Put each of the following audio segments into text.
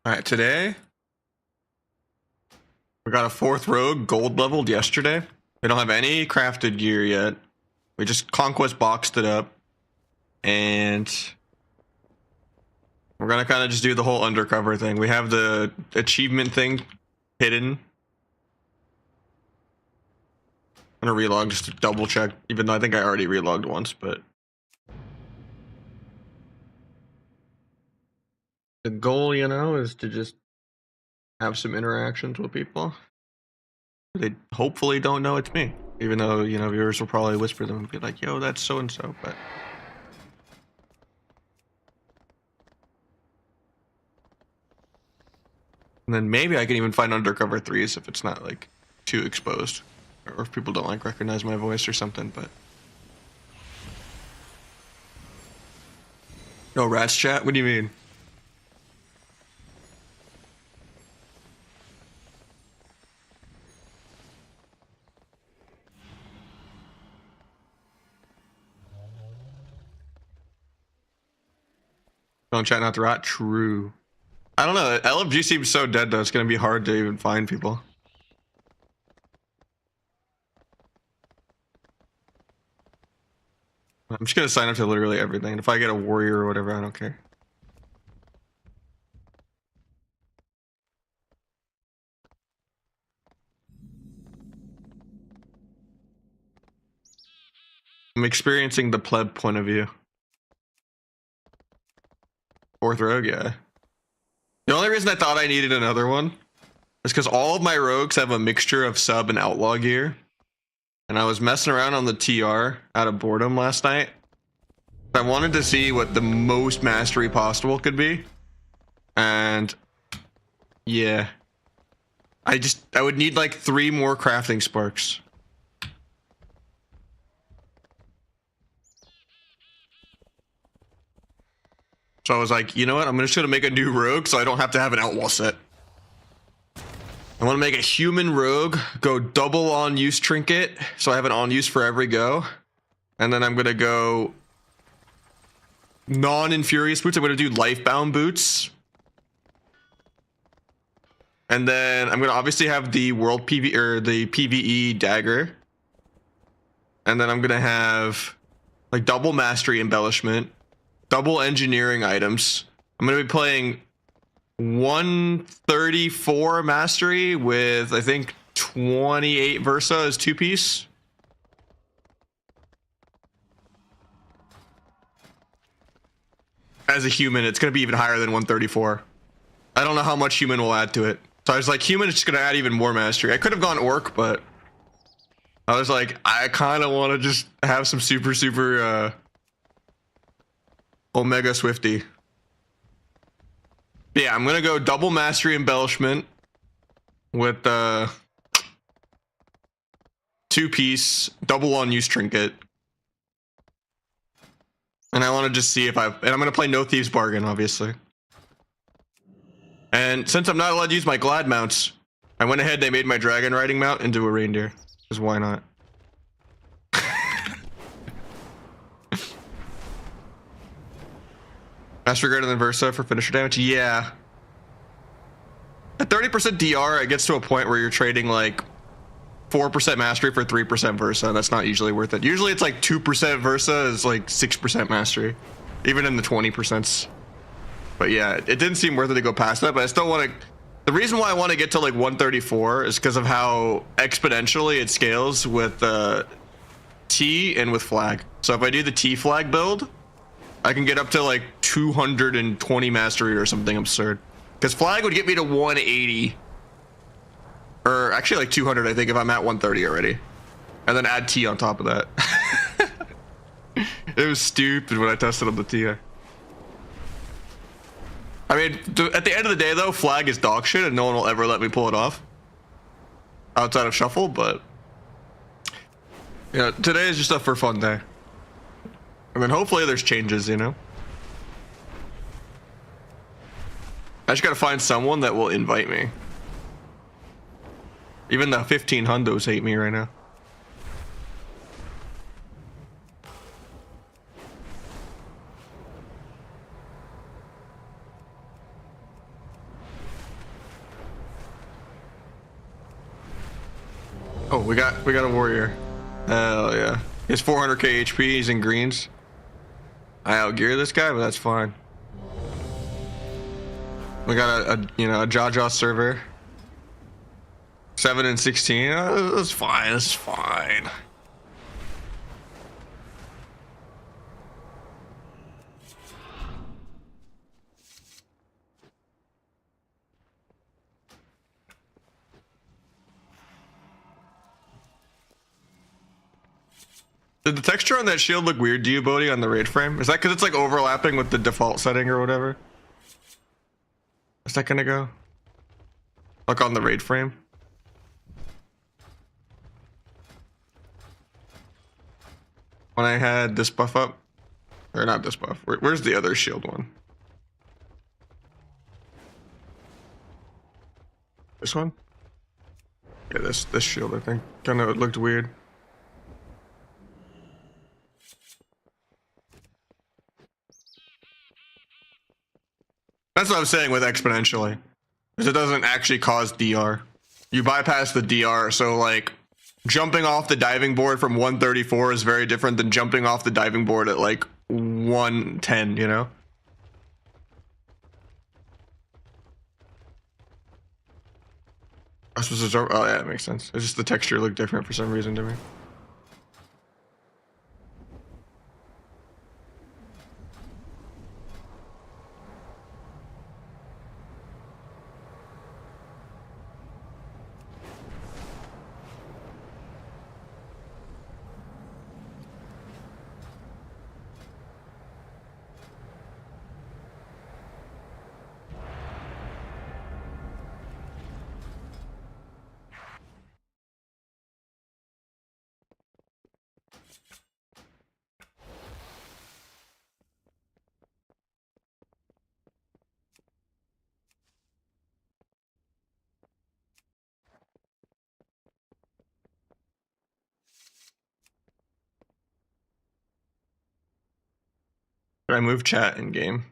All right, today we got a 4th rogue gold leveled yesterday. We don't have any crafted gear yet. We just conquest boxed it up, and we're gonna kind of just do the whole undercover thing. We have the achievement thing hidden. I'm gonna relog just to double check, even though I think I already relogged once, but the goal, you know, is to just have some interactions with people. They hopefully don't know it's me, even though, you know, viewers will probably whisper them and be like, yo, that's so and so, but and then maybe I can even find undercover 3s if it's not like too exposed, or if people don't like recognize my voice or something. But no rats chat, what do you mean? Don't chat, not the rat. True. I don't know. LFG seems so dead though. It's gonna be hard to even find people. I'm just gonna sign up to literally everything. If I get a warrior or whatever, I don't care. I'm experiencing the pleb point of view. 4th rogue, yeah. The only reason I thought I needed another one is because all of my rogues have a mixture of sub and outlaw gear. And I was messing around on the TR out of boredom last night. I wanted to see what the most mastery possible could be. And yeah. I would need like 3 more crafting sparks. So I was like, you know what? I'm just gonna make a new rogue so I don't have to have an outlaw set. I want to make a human rogue, go double on use trinket, so I have an on use for every go. And then I'm gonna go non-infurious boots. I'm gonna do life-bound boots. And then I'm gonna obviously have the world PV or the PVE dagger. And then I'm gonna have like double mastery embellishment, double engineering items. I'm gonna be playing 134 mastery with I think 28 Versa as 2-piece. As a human, it's gonna be even higher than 134. I don't know how much human will add to it. So I was like, human is just gonna add even more mastery. I could have gone orc, but I was like, I kind of want to just have some super Omega Swifty. Yeah, I'm gonna go double mastery embellishment with 2-piece double on use trinket. And I want to just see if and I'm gonna play no thieves bargain, obviously. And since I'm not allowed to use my glad mounts, I went ahead, they made my dragon riding mount into a reindeer. Because why not? Master greater than Versa for finisher damage? Yeah. At 30% DR, it gets to a point where you're trading like 4% mastery for 3% Versa. That's not usually worth it. Usually it's like 2% Versa is like 6% mastery. Even in the 20%. But yeah, it didn't seem worth it to go past that, but I still want to... The reason why I want to get to like 134 is because of how exponentially it scales with T and with flag. So if I do the T flag build, I can get up to like 220 mastery or something absurd. Because flag would get me to 180. Or actually like 200, I think, if I'm at 130 already. And then add T on top of that. It was stupid when I tested on the T. I mean, at the end of the day, though, flag is dog shit, and no one will ever let me pull it off. Outside of shuffle, but... yeah, today is just a for fun day. And then hopefully there's changes, you know? I just gotta find someone that will invite me. Even the 15 hundos hate me right now. Oh, we got a warrior. Hell yeah. He has 400k HP. He's in greens. I outgear this guy, but that's fine. We got a Jaja server. 7 and 16. That's fine. That's fine. Did the texture on that shield look weird to you, Bodhi, on the raid frame? Is that because it's like overlapping with the default setting or whatever? Is that gonna go? Like on the raid frame? When I had this buff up? Or not this buff. Where's the other shield one? This one? Yeah, this shield, I think. Kind of looked weird. That's what I'm saying with exponentially. Because it doesn't actually cause DR. You bypass the DR, so like jumping off the diving board from 134 is very different than jumping off the diving board at like 110, you know? Oh yeah, it makes sense. It's just the texture looked different for some reason to me. Can I move chat in game?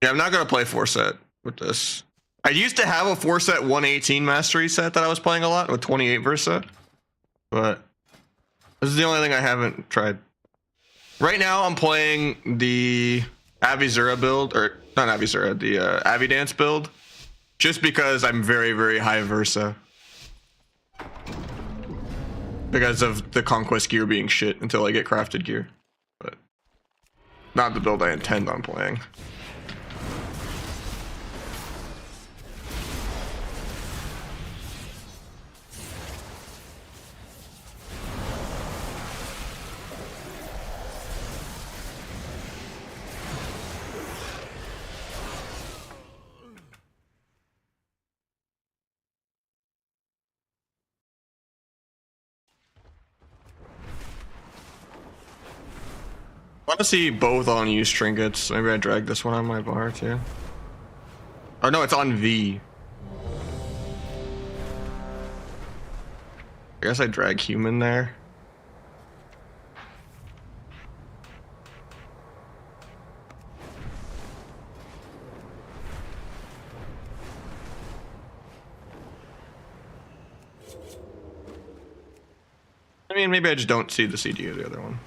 Yeah, I'm not gonna play 4-set with this. I used to have a 4-set 118 mastery set that I was playing a lot with 28 Versa, but this is the only thing I haven't tried. Right now, I'm playing the Avizura build, or not Avizura, the Avidance build, just because I'm very, very high Versa. Because of the Conquest gear being shit until I get crafted gear. But not the build I intend on playing. I want to see both on use trinkets. Maybe I drag this one on my bar too. Oh no, it's on V. I guess I drag human there. I mean, maybe I just don't see the CD of the other one.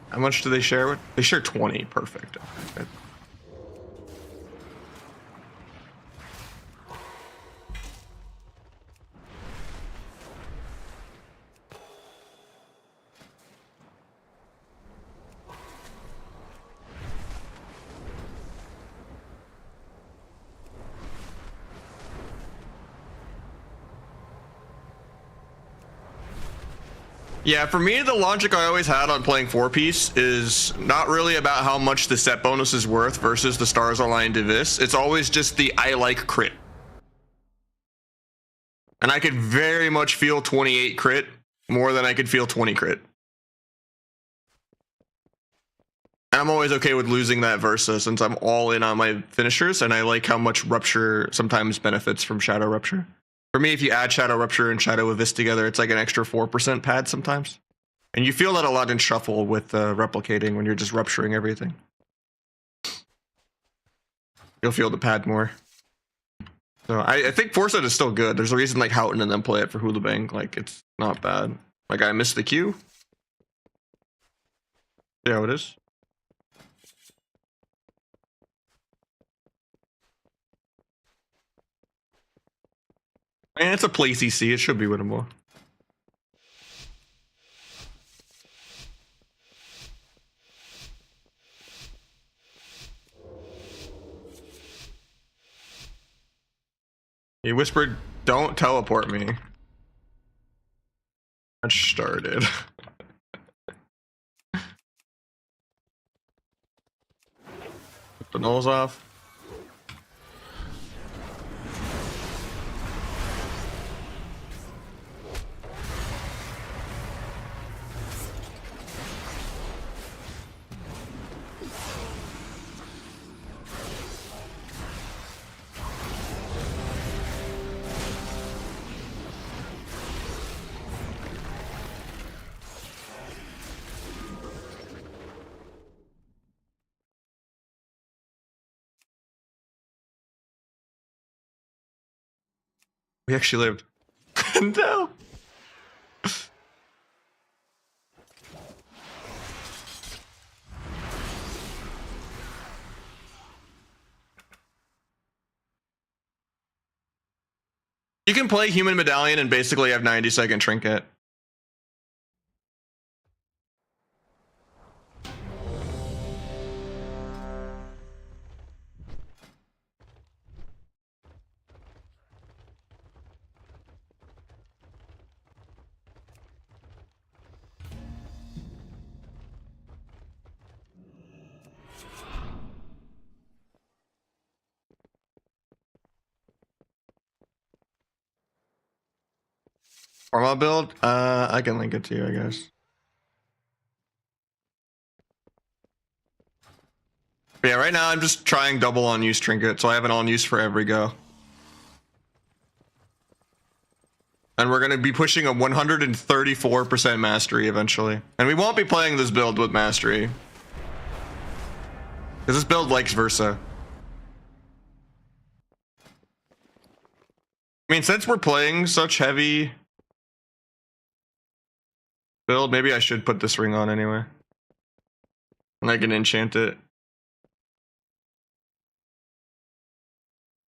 How much do they share with? They share 20. Perfect. Okay. Yeah, for me, the logic I always had on playing 4-piece is not really about how much the set bonus is worth versus the stars aligned to this. It's always just the I like crit. And I could very much feel 28 crit more than I could feel 20 crit. And I'm always okay with losing that Versa since I'm all in on my finishers, and I like how much Rupture sometimes benefits from Shadow Rupture. For me, if you add Shadow Rupture and Shadow Abyss together, it's like an extra 4% pad sometimes. And you feel that a lot in Shuffle with replicating when you're just rupturing everything. You'll feel the pad more. So I think Foresight is still good. There's a reason like Houghton and them play it for Hula Bang. Like, it's not bad. Like, I missed the Q. See how it is. And it's a play CC. It should be winnable. He whispered, "Don't teleport me." Match started. The nulls off. We actually lived. No. You can play Human Medallion and basically have 90-second Trinket. Formal build? I can link it to you, I guess. But yeah, right now I'm just trying double on use Trinket, so I have an on use for every go. And we're going to be pushing a 134% mastery eventually. And we won't be playing this build with mastery. Because this build likes Versa. I mean, since we're playing such heavy build, maybe I should put this ring on anyway. And I can enchant it.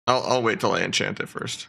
I'll wait till I enchant it first.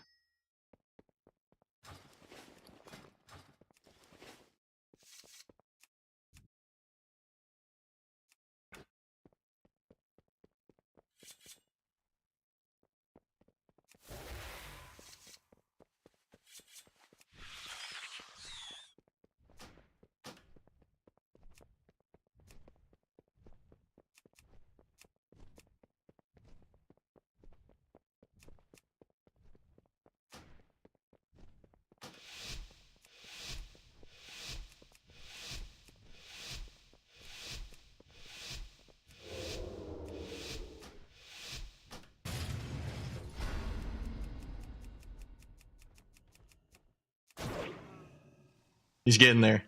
He's getting there.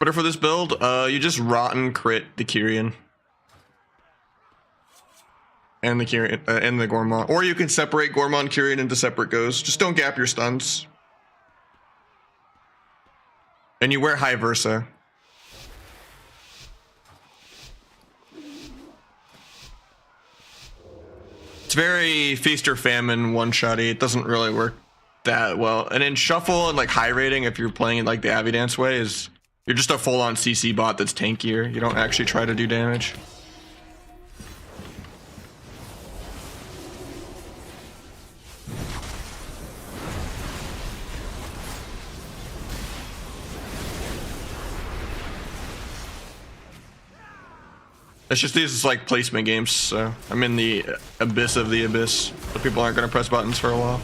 Quitter for this build, you just rotten crit the Kyrian. And the Kyrian, and the Gormon. Or you can separate Gormon and Kyrian into separate goes. Just don't gap your stuns. And you wear High Versa. It's very feast or famine one-shotty. It doesn't really work that well. And in shuffle and like high rating, if you're playing it like the Avidance way, is you're just a full-on CC bot that's tankier. You don't actually try to do damage. It's just these like placement games, so I'm in the abyss of the abyss. So people aren't gonna press buttons for a while.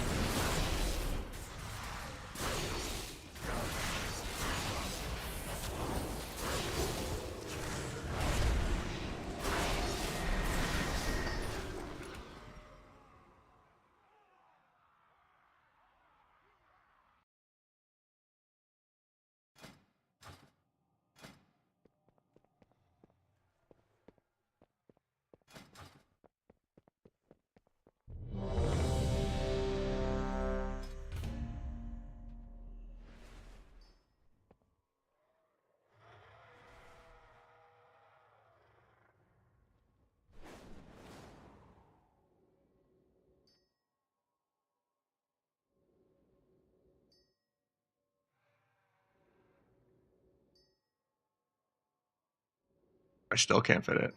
I still can't fit it.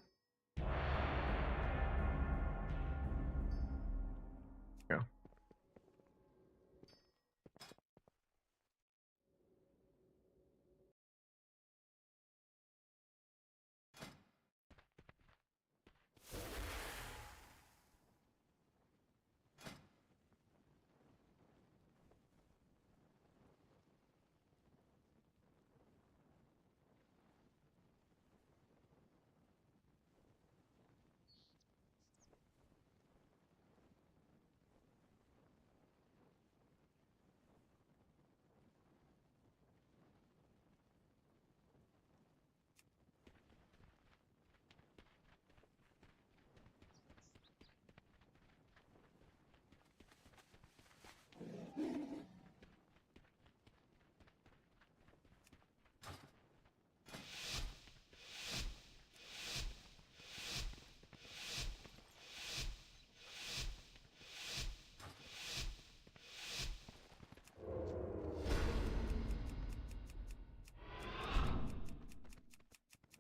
Yeah.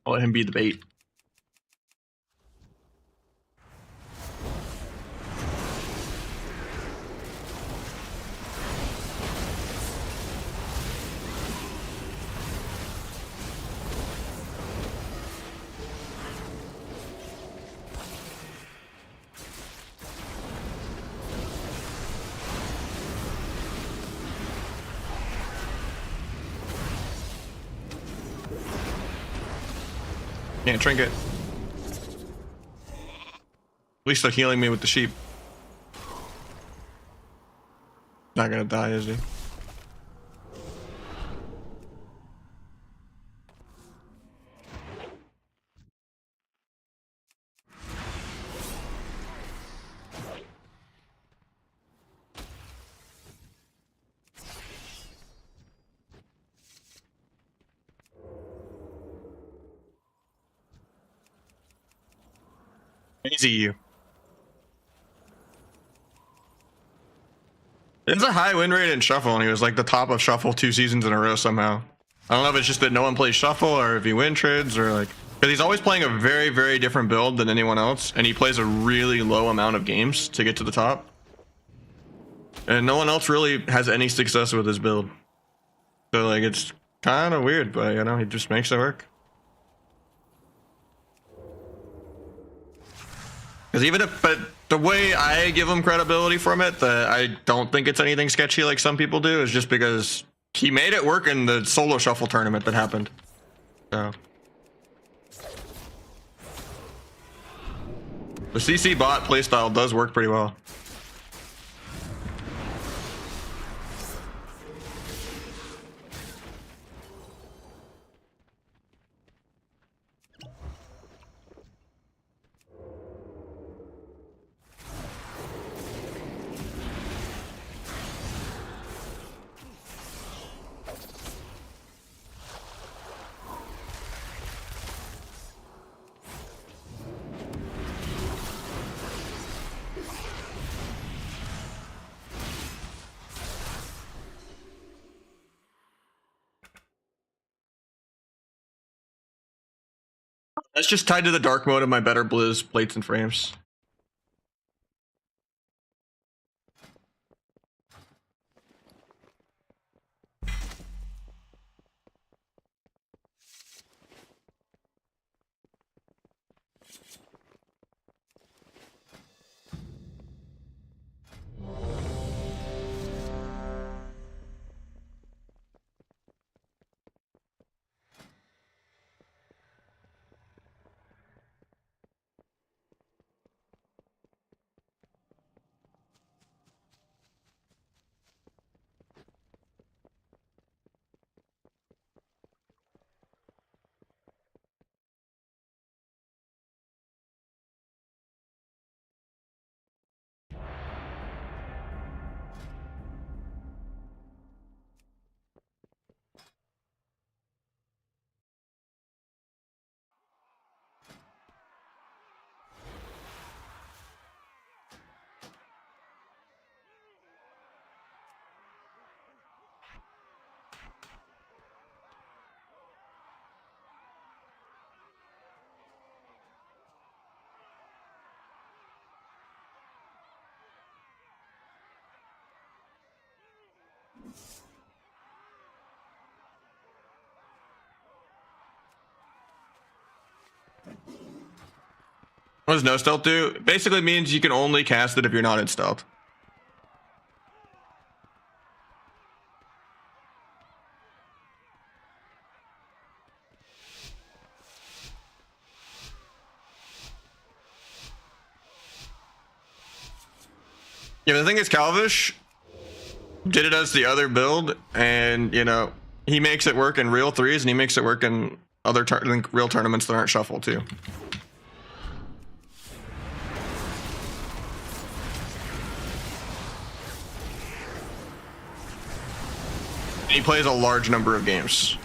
I'll let him be the bait. Yeah, trinket. At least they're healing me with the sheep. Not gonna die, is he? Easy you. It's a high win rate in Shuffle, and he was like the top of Shuffle 2 seasons in a row somehow. I don't know if it's just that no one plays Shuffle, or if he win trids, or like... Because he's always playing a very, very different build than anyone else, and he plays a really low amount of games to get to the top. And no one else really has any success with his build. So like, it's kind of weird, but you know, he just makes it work. Because even if, but the way I give him credibility from it, that I don't think it's anything sketchy like some people do, is just because he made it work in the solo shuffle tournament that happened. So the CC bot playstyle does work pretty well. it's just tied to the dark mode of my better Blizz plates and frames. What does no stealth do? It basically means you can only cast it if you're not in stealth. Yeah, the thing is, Calvish did it as the other build, and you know he makes it work in real threes, and he makes it work in other real tournaments that aren't shuffle too. He plays a large number of games,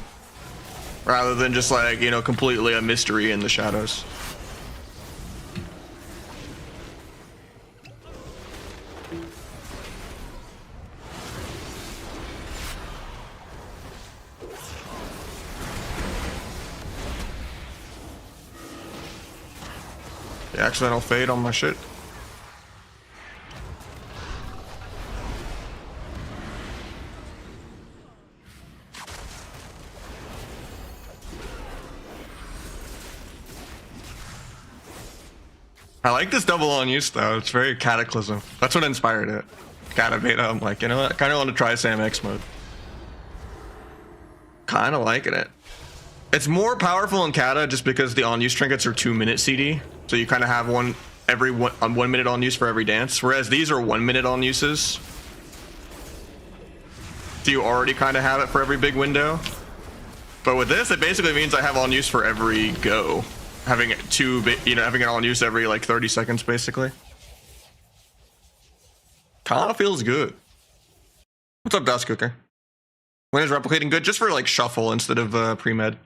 rather than just like, you know, completely a mystery in the shadows. The accidental fade on my shit. I like this double on use though. It's very Cataclysm. That's what inspired it. Cata beta. I'm like, you know what? I kind of want to try Sam X mode. Kind of liking it. It's more powerful in Cata just because the on use trinkets are 2-minute CD. So you kind of have one 1 minute on use for every dance. Whereas these are 1 minute on uses. So you already kind of have it for every big window. But with this, it basically means I have on use for every go. Having it having it on use every like 30 seconds basically. Kinda feels good. What's up, Dust Cooker? When is replicating good? Just for like shuffle instead of pre-med.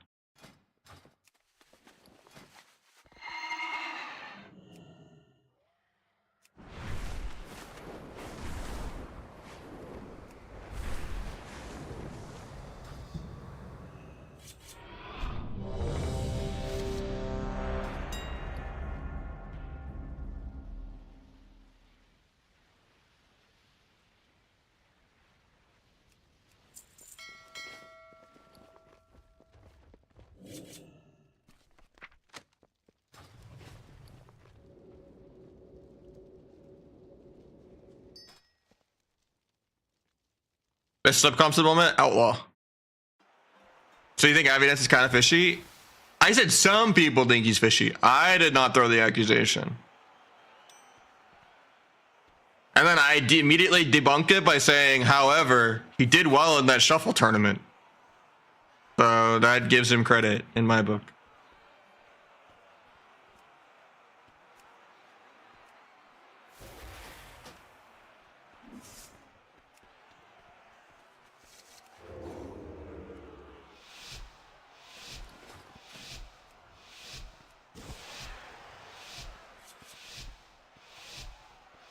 Best subcomps at the moment? Outlaw. So you think Evidence is kind of fishy? I said some people think he's fishy. I did not throw the accusation. And then I immediately debunked it by saying, however, he did well in that shuffle tournament. So that gives him credit in my book.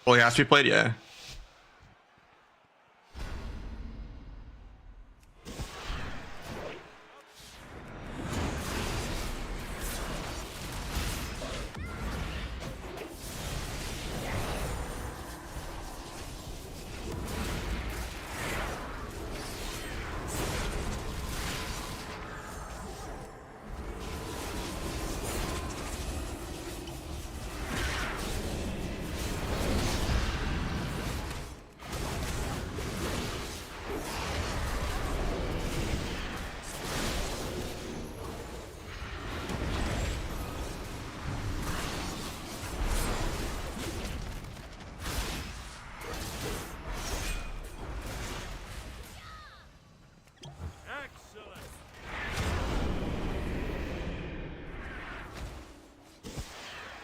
Well, he has to be played, yeah.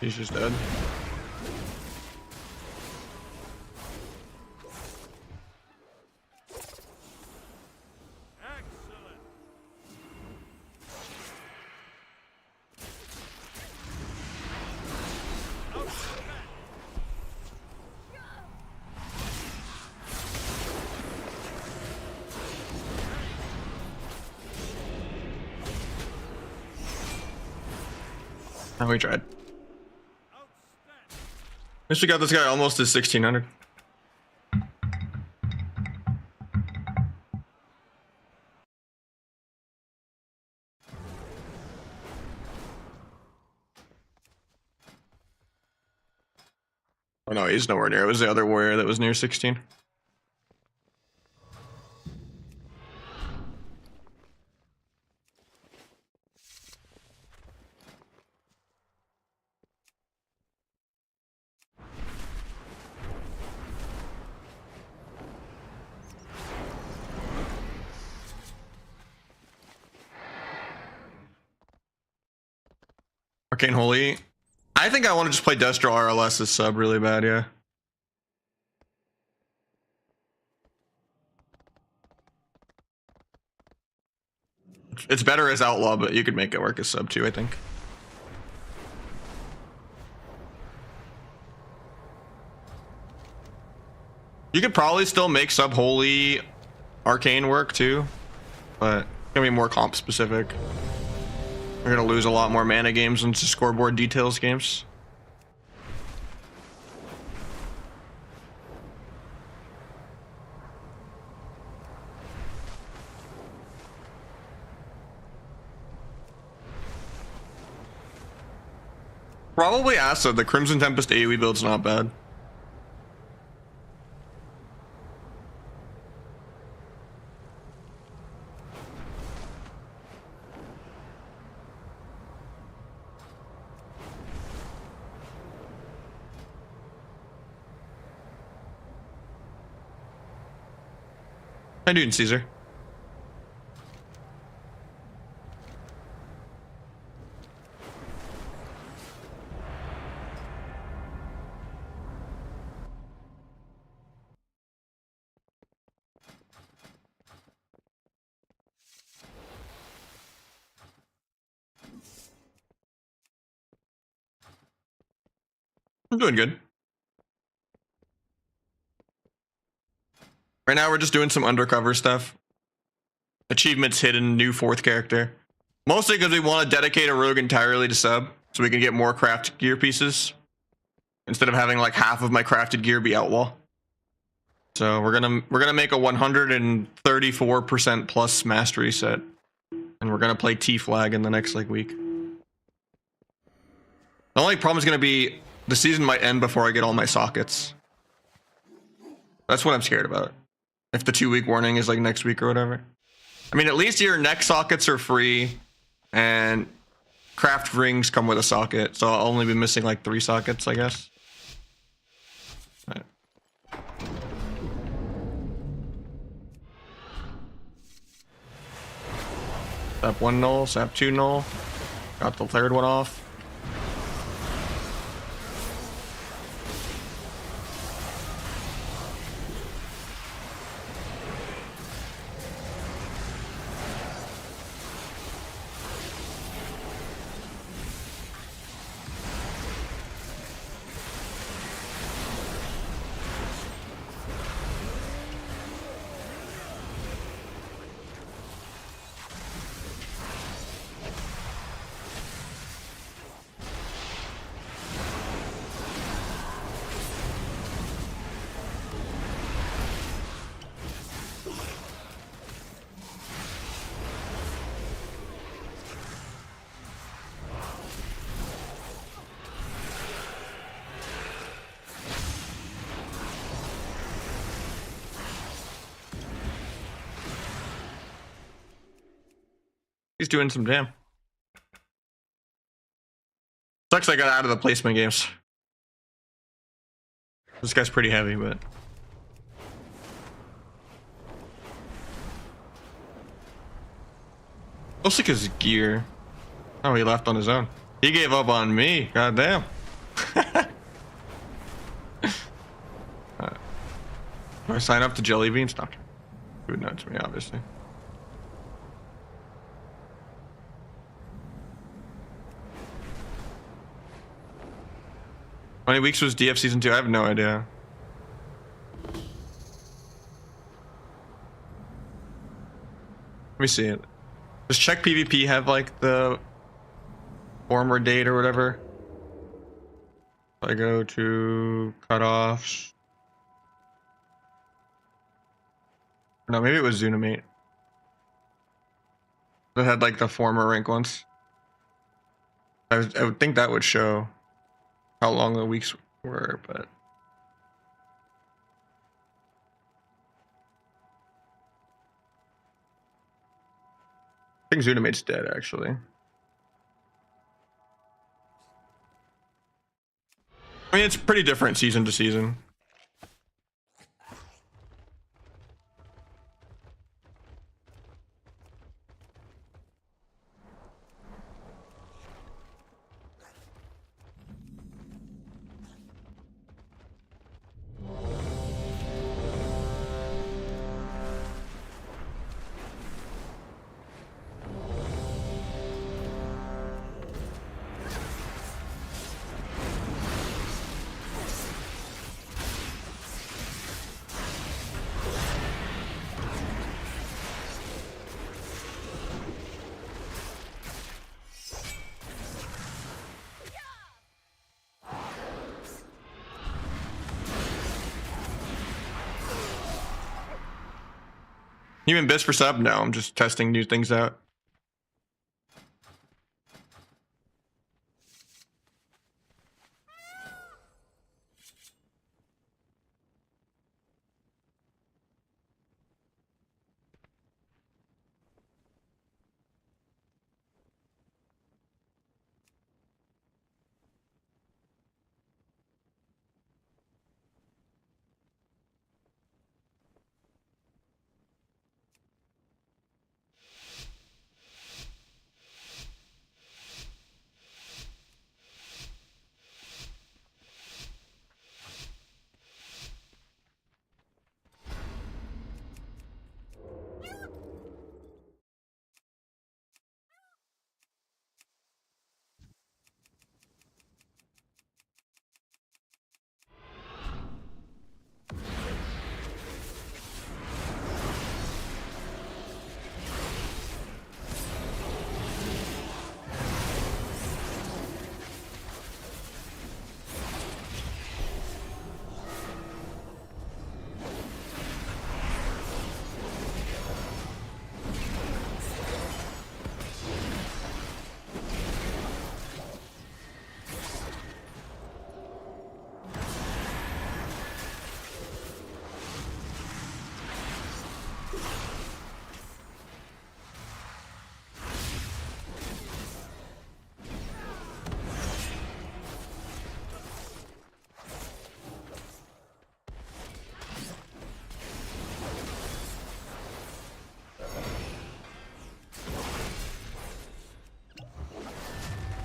He's just dead. Oh, we tried. At least we got this guy almost to 1600. Oh no, he's nowhere near. It was the other warrior that was near 16. Arcane Holy. I think I want to just play Destro RLS as sub really bad, yeah. It's better as outlaw, but you could make it work as sub too, I think. You could probably still make sub holy arcane work too, but it's gonna be more comp specific. We're gonna lose a lot more mana games into scoreboard details games. Probably Acid. The Crimson Tempest AoE build's not bad. How you doing, Caesar? I'm doing good. Right now we're just doing some undercover stuff. Achievements hidden, new 4th character. Mostly because we want to dedicate a rogue entirely to sub, so we can get more crafted gear pieces. Instead of having like half of my crafted gear be outlaw. So we're gonna make a 134% plus mastery set. And we're gonna play T-Flag in the next like week. The only problem is gonna be the season might end before I get all my sockets. That's what I'm scared about. If the 2-week warning is like next week or whatever. I mean, at least your neck sockets are free, and craft rings come with a socket, so I'll only be missing like 3 sockets, I guess. Right. Sap 1 null, sap 2 null. Got the 3rd one off. He's doing some damn. Sucks I got out of the placement games. This guy's pretty heavy, but... Looks like his gear. Oh, he left on his own. He gave up on me. God damn. Do I sign up to Jelly Beans? No. You would know to me, obviously. How many weeks was DF Season 2? I have no idea. Let me see it. Does Check PvP have like the former date or whatever? I go to cutoffs. No, maybe it was Zunamate. That had like the former rank ones. I would think that would show how long the weeks were, but I think Zunamate's dead actually. I mean, it's pretty different season to season. Human Biss for sub? No, I'm just testing new things out.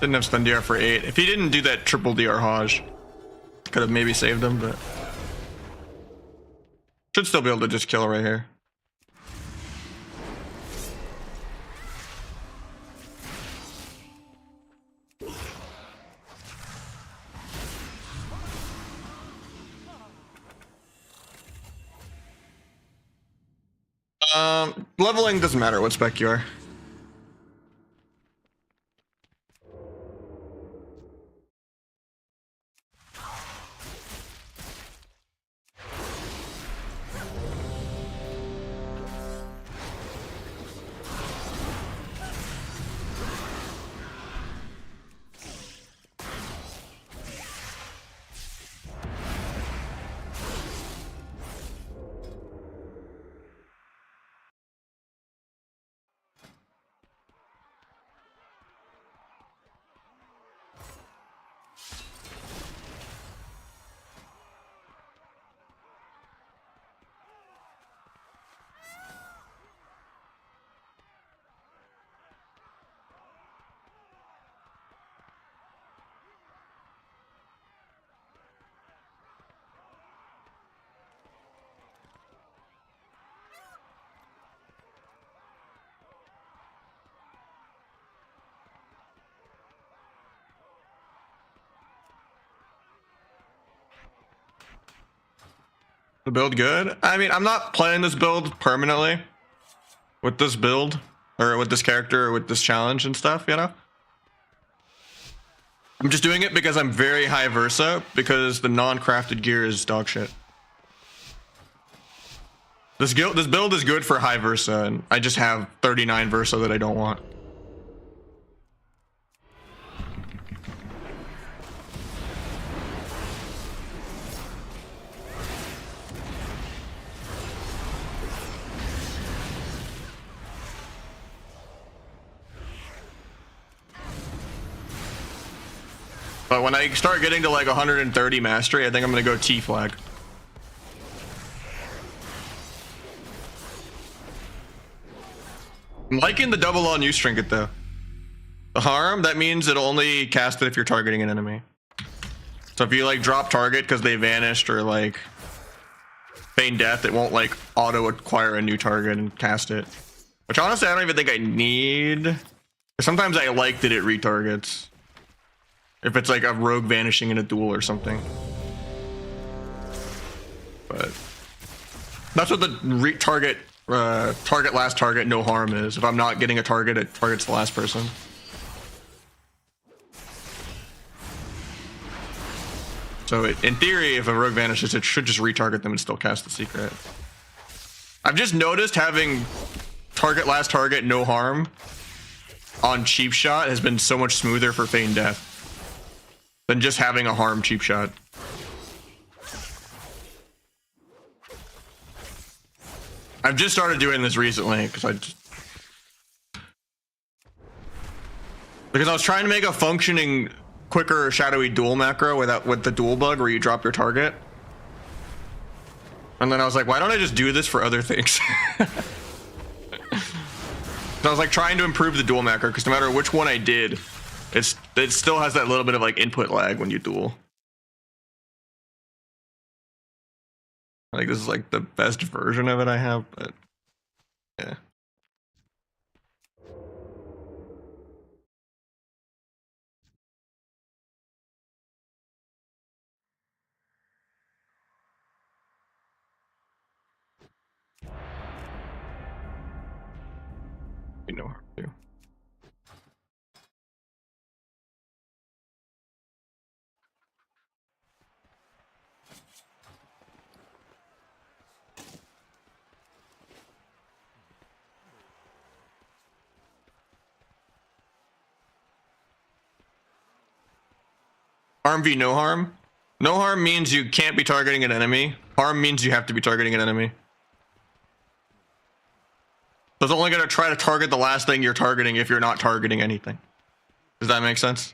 Didn't have stun DR for 8. If he didn't do that triple DR Hajj, could have maybe saved him, but should still be able to just kill right here. Leveling doesn't matter what spec you are. The build good? I mean, I'm not playing this build permanently with this build or with this character or with this challenge and stuff, you know? I'm just doing it because I'm very high Versa because the non-crafted gear is dog shit. This build is good for high Versa, and I just have 39 Versa that I don't want. But when I start getting to like 130 mastery, I think I'm gonna go T flag. I'm liking the double on use trinket though. The harm, that means it'll only cast it if you're targeting an enemy. So if you like drop target because they vanished or like feign death, it won't like auto acquire a new target and cast it. Which honestly, I don't even think I need. Sometimes I like that it retargets. If it's like a rogue vanishing in a duel or something. But that's what the target last target no harm is. If I'm not getting a target, it targets the last person. So in theory, if a rogue vanishes, it should just retarget them and still cast the secret. I've just noticed having target last target no harm on cheap shot has been so much smoother for feign death than just having a harm cheap shot. I've just started doing this recently because I was trying to make a functioning quicker shadowy duel macro with the duel bug where you drop your target. And then I was like, why don't I just do this for other things? So I was like trying to improve the duel macro because no matter which one I did, it still has that little bit of like input lag when you duel. Like this is like the best version of it I have, but yeah. You know her too. Harm v no harm. No harm means you can't be targeting an enemy. Harm means you have to be targeting an enemy. So it's only going to try to target the last thing you're targeting if you're not targeting anything. Does that make sense?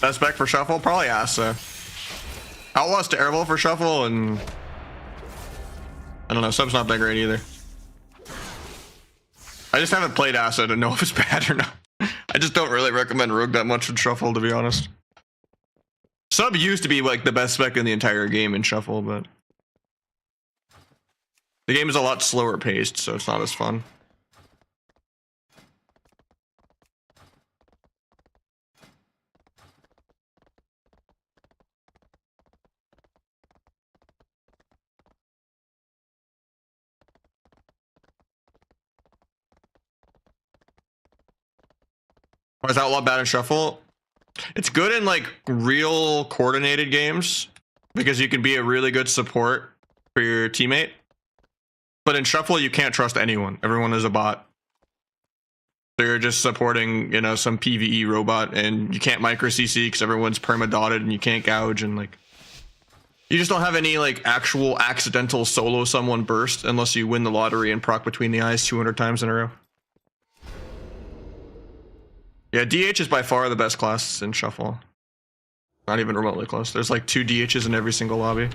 Best spec for shuffle? Probably Asa. Outlaws to airbolt for shuffle, and I don't know, sub's not that great either. I just haven't played Asa to know if it's bad or not. I just don't really recommend Rogue that much in shuffle, to be honest. Sub used to be like the best spec in the entire game in shuffle, but the game is a lot slower paced, so it's not as fun. Why is Outlaw bad in shuffle? It's good in like real coordinated games because you can be a really good support for your teammate. But in shuffle, you can't trust anyone. Everyone is a bot. So you're just supporting, you know, some PvE robot, and you can't micro CC because everyone's perma dotted, and you can't gouge, and like you just don't have any like actual accidental solo someone burst unless you win the lottery and proc between the eyes 200 times in a row. Yeah, DH is by far the best class in shuffle. Not even remotely close. There's like 2 DHs in every single lobby.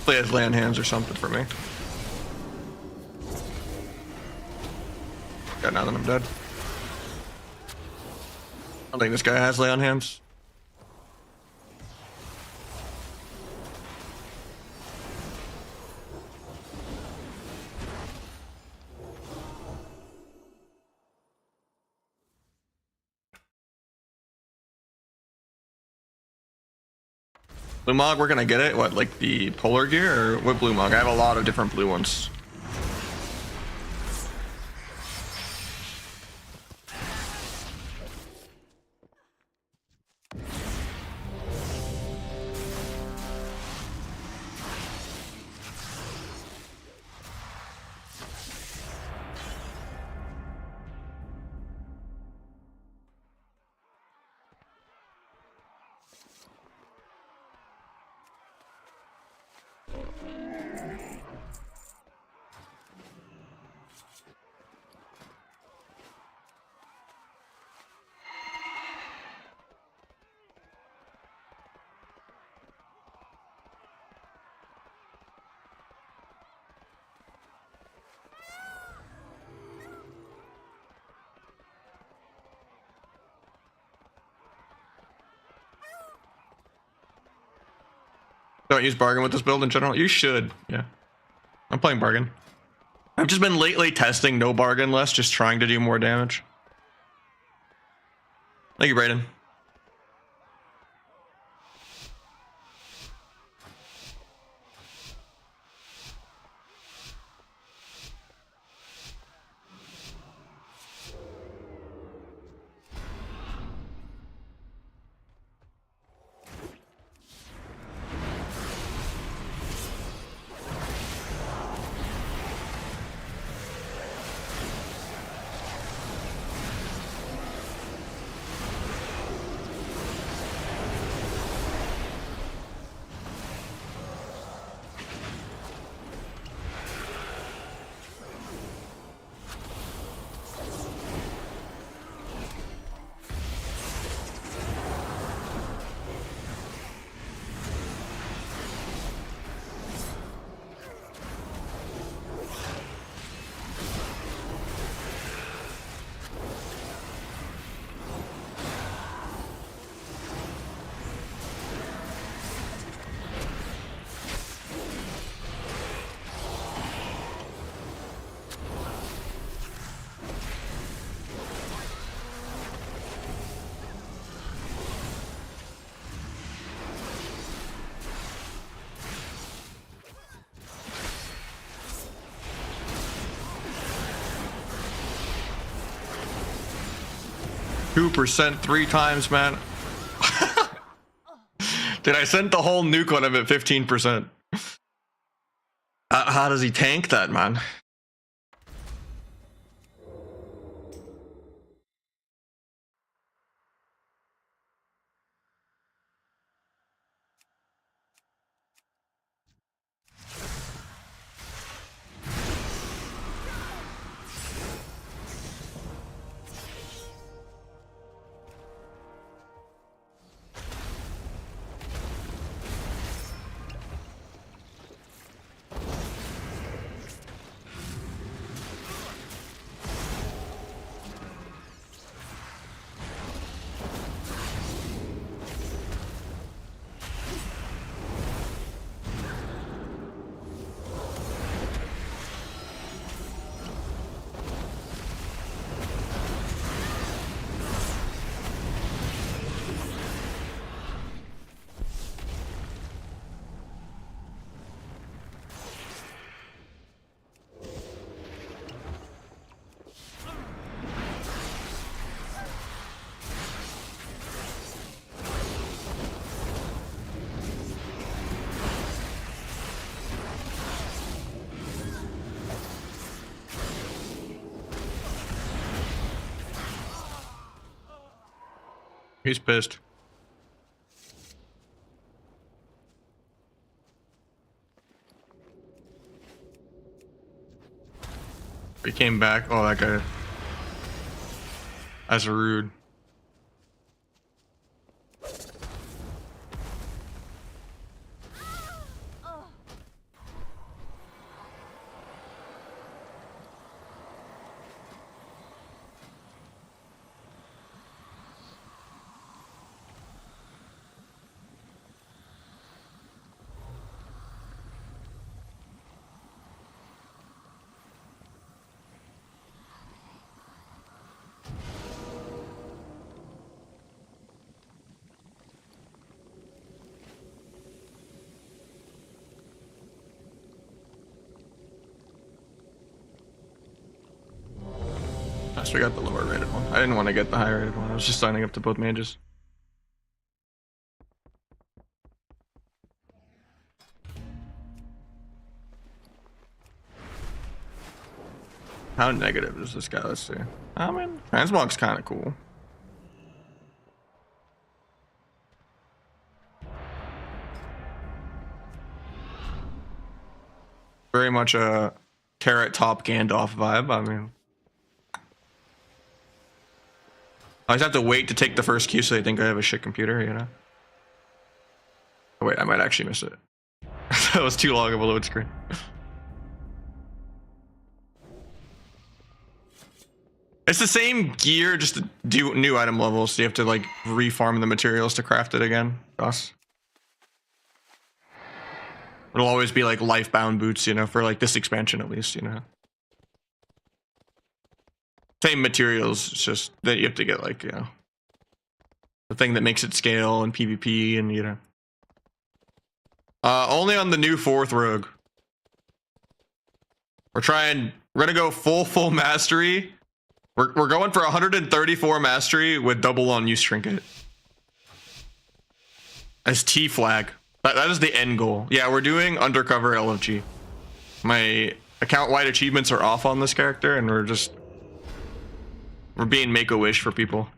Hopefully he has land hands or something for me. Yeah, now that I'm dead. I don't think this guy has lay on hands. Blue Mog, we're gonna get it? What, like the polar gear? Or what Blue Mog? I have a lot of different blue ones. Don't use bargain with this build in general. You should. Yeah. I'm playing bargain. I've just been lately testing no bargain less, just trying to do more damage. Thank you, Brayden. 2% 3 times, man. Dude, I sent the whole nuke on him at 15%. How does he tank that, man? He's pissed. He came back. Oh, that guy. That's rude. I still got the lower rated one. I didn't want to get the higher rated one. I was just signing up to both mages. How negative is this guy? Let's see. I mean, transmog's kind of cool. Very much a carrot top Gandalf vibe. I mean, I just have to wait to take the first Q so they think I have a shit computer, you know? Oh, wait, I might actually miss it. That was too long of a load screen. It's the same gear, just to do new item levels, so you have to like refarm the materials to craft it again. Thus, it'll always be like life-bound boots, you know, for like this expansion at least, you know. Same materials, it's just that you have to get like, you know, the thing that makes it scale and PvP and, you know. Only on the new 4th rogue. We're gonna go full mastery. We're going for 134 mastery with double on use trinket. As T flag. That is the end goal. Yeah, we're doing undercover LFG. My account-wide achievements are off on this character, and we're being Make-A-Wish for people.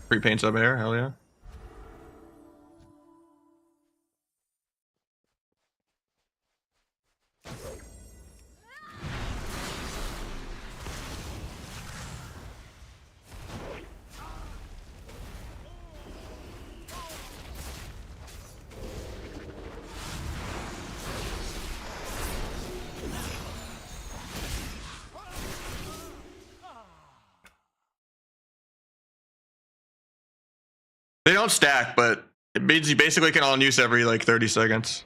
Free paint sub air, hell yeah. They don't stack, but It means you basically can on use every like 30 seconds.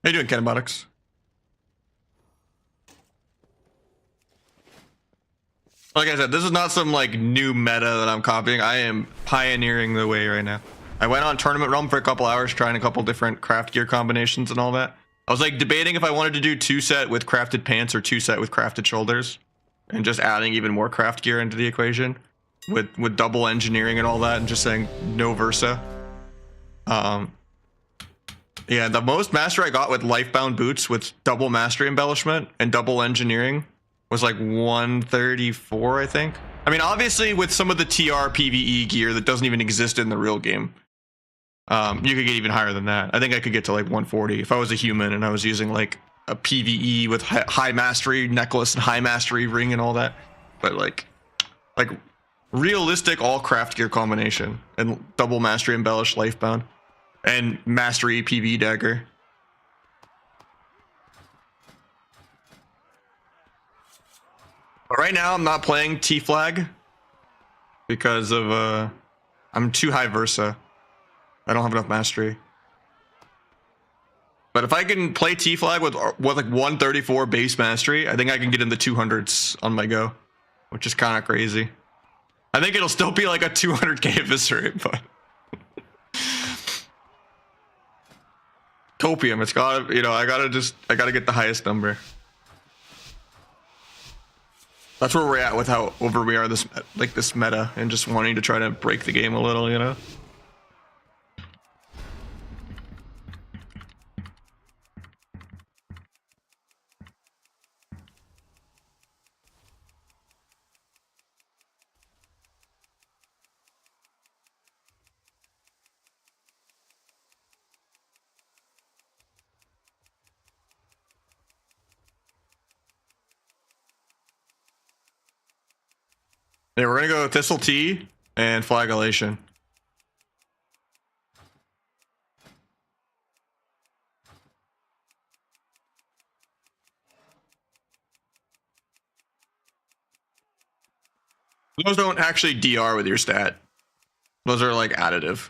How you doing, Cannabonics? Like I said, this is not some like new meta that I'm copying. I am pioneering the way right now. I went on Tournament Realm for a couple hours trying a couple different craft gear combinations and all that. I was like debating if I wanted to do 2-set with crafted pants or 2-set with crafted shoulders, and just adding even more craft gear into the equation with double engineering and all that, and just saying no Versa. Yeah, the most master I got with Lifebound boots with double mastery embellishment and double engineering was like 134, I think. I mean, obviously with some of the TR PvE gear that doesn't even exist in the real game, you could get even higher than that. I think I could get to like 140 if I was a human and I was using like a PvE with high mastery necklace and high mastery ring and all that. But like realistic all craft gear combination and double mastery embellished Lifebound. And mastery PV dagger. But right now I'm not playing T-Flag because of I'm too high Versa. I don't have enough mastery. But if I can play T-Flag with like 134 base mastery, I think I can get in the 200s on my go, which is kind of crazy. I think it'll still be like a 200k eviscerate, but Copium, it's gotta, you know, I gotta get the highest number. That's where we're at with how over we are this meta, and just wanting to try to break the game a little, you know. Yeah, we're gonna go Thistle Tea and Flagellation. Those don't actually DR with your stat. Those are like additive.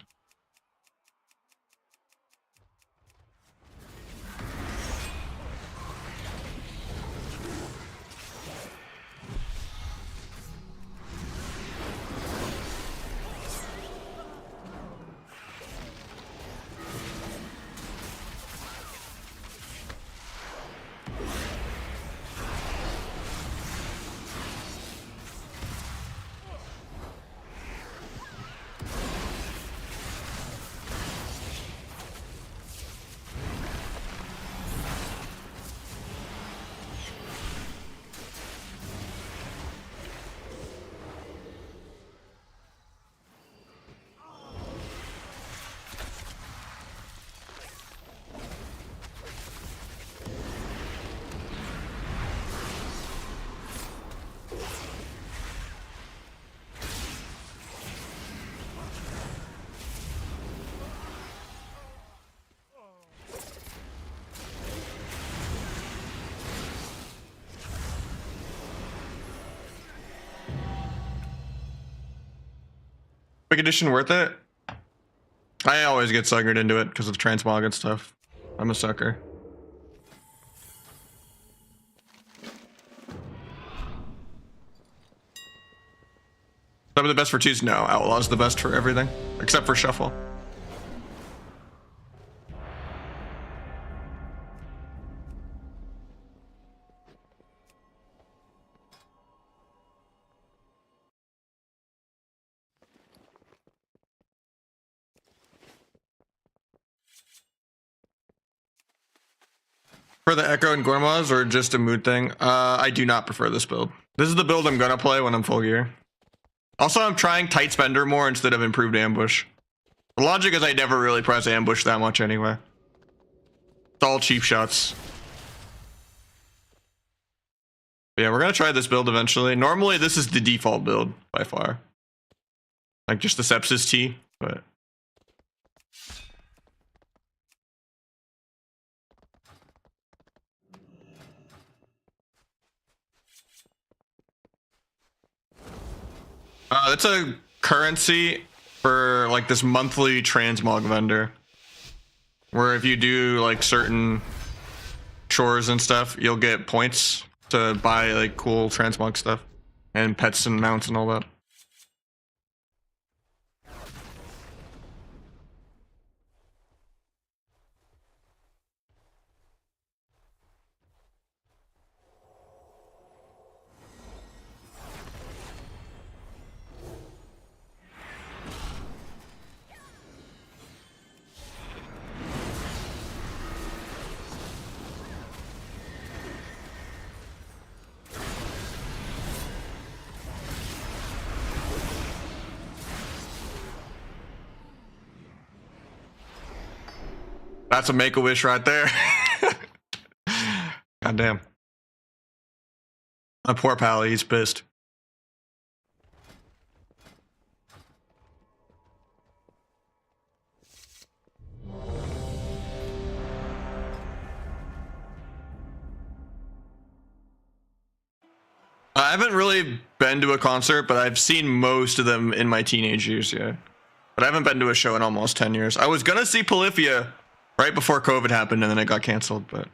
Big Edition worth it? I always get suckered into it because of transmog and stuff. I'm a sucker. Some of the best for twos? No, Outlaw's the best for everything, except for Shuffle. For the Echo and Gormaz, or just a mood thing? I do not prefer this build. This is the build I'm gonna play when I'm full gear. Also, I'm trying tight spender more instead of improved ambush. The logic is I never really press ambush that much anyway. It's all cheap shots. But yeah, we're gonna try this build eventually. Normally, this is the default build by far. Like just the sepsis T, but. That's a currency for like this monthly transmog vendor, where if you do like certain chores and stuff, you'll get points to buy like cool transmog stuff and pets and mounts and all that. That's a make-a-wish right there. God damn. My poor pal, he's pissed. I haven't really been to a concert, but I've seen most of them in my teenage years, yeah. But I haven't been to a show in almost 10 years. I was gonna see Polyphia right before COVID happened, and then it got canceled, but...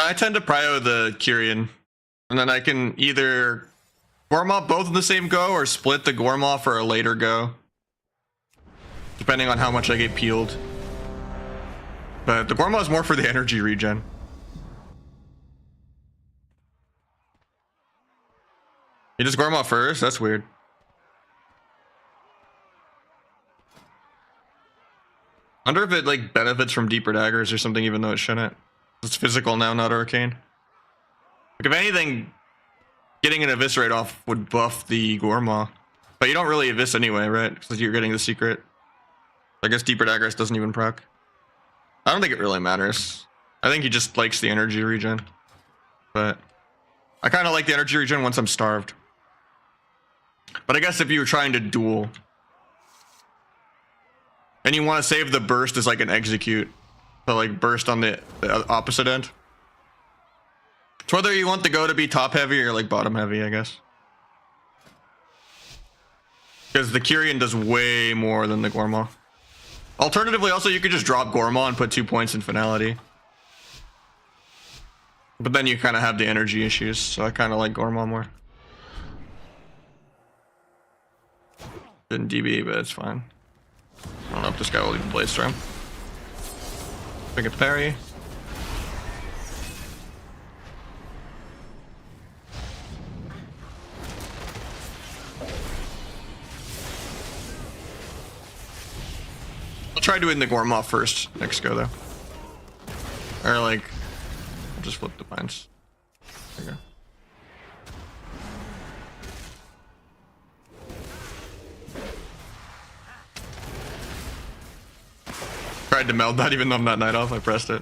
I tend to prio the Kyrian, and then I can either Gorma both in the same go or split the Gorma for a later go, depending on how much I get peeled. But the Gorma is more for the energy regen. You just Gorma first? That's weird. I wonder if it like benefits from deeper daggers or something, even though it shouldn't. It's physical now, not arcane. Like if anything, getting an eviscerate off would buff the Gorma. But you don't really evis anyway, right? Because you're getting the secret. I guess deeper daggers doesn't even proc. I don't think it really matters. I think he just likes the energy regen. But I kind of like the energy regen once I'm starved. But I guess if you were trying to duel and you want to save the burst as like an execute, so like burst on the opposite end. It's whether you want the go to be top heavy or like bottom heavy, I guess. Because the Kyrian does way more than the Gorma. Alternatively, also you could just drop Gorma and put 2 points in finality. But then you kind of have the energy issues, so I kind of like Gorma more. Didn't DB, but it's fine. I don't know if this guy will even play Storm. Pick a parry. I'll try doing the Gorma first next go though. Or like, I'll just flip the mines. There you go. Tried to meld that even though I'm not night off, I pressed it.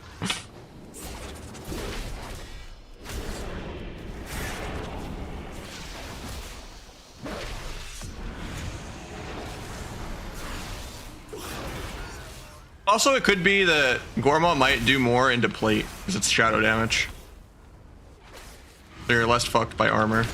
Also, it could be that Gorma might do more into plate because it's shadow damage. They're less fucked by armor.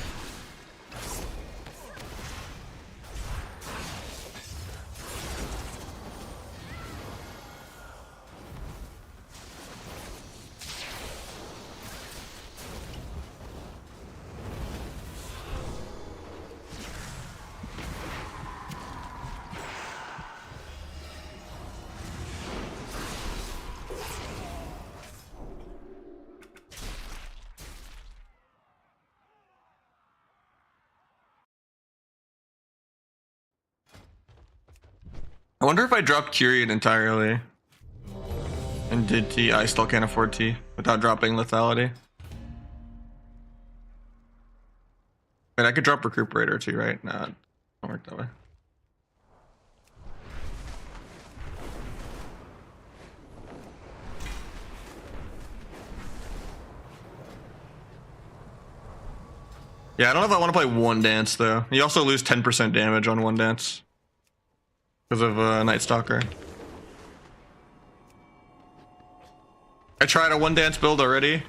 I wonder if I dropped Kyrian entirely and did T. I still can't afford T without dropping lethality. Wait, I could drop recuperator too, right? Nah, it don't work that way. Yeah, I don't know if I want to play one dance though. You also lose 10% damage on one dance because of Night Stalker. I tried a one dance build already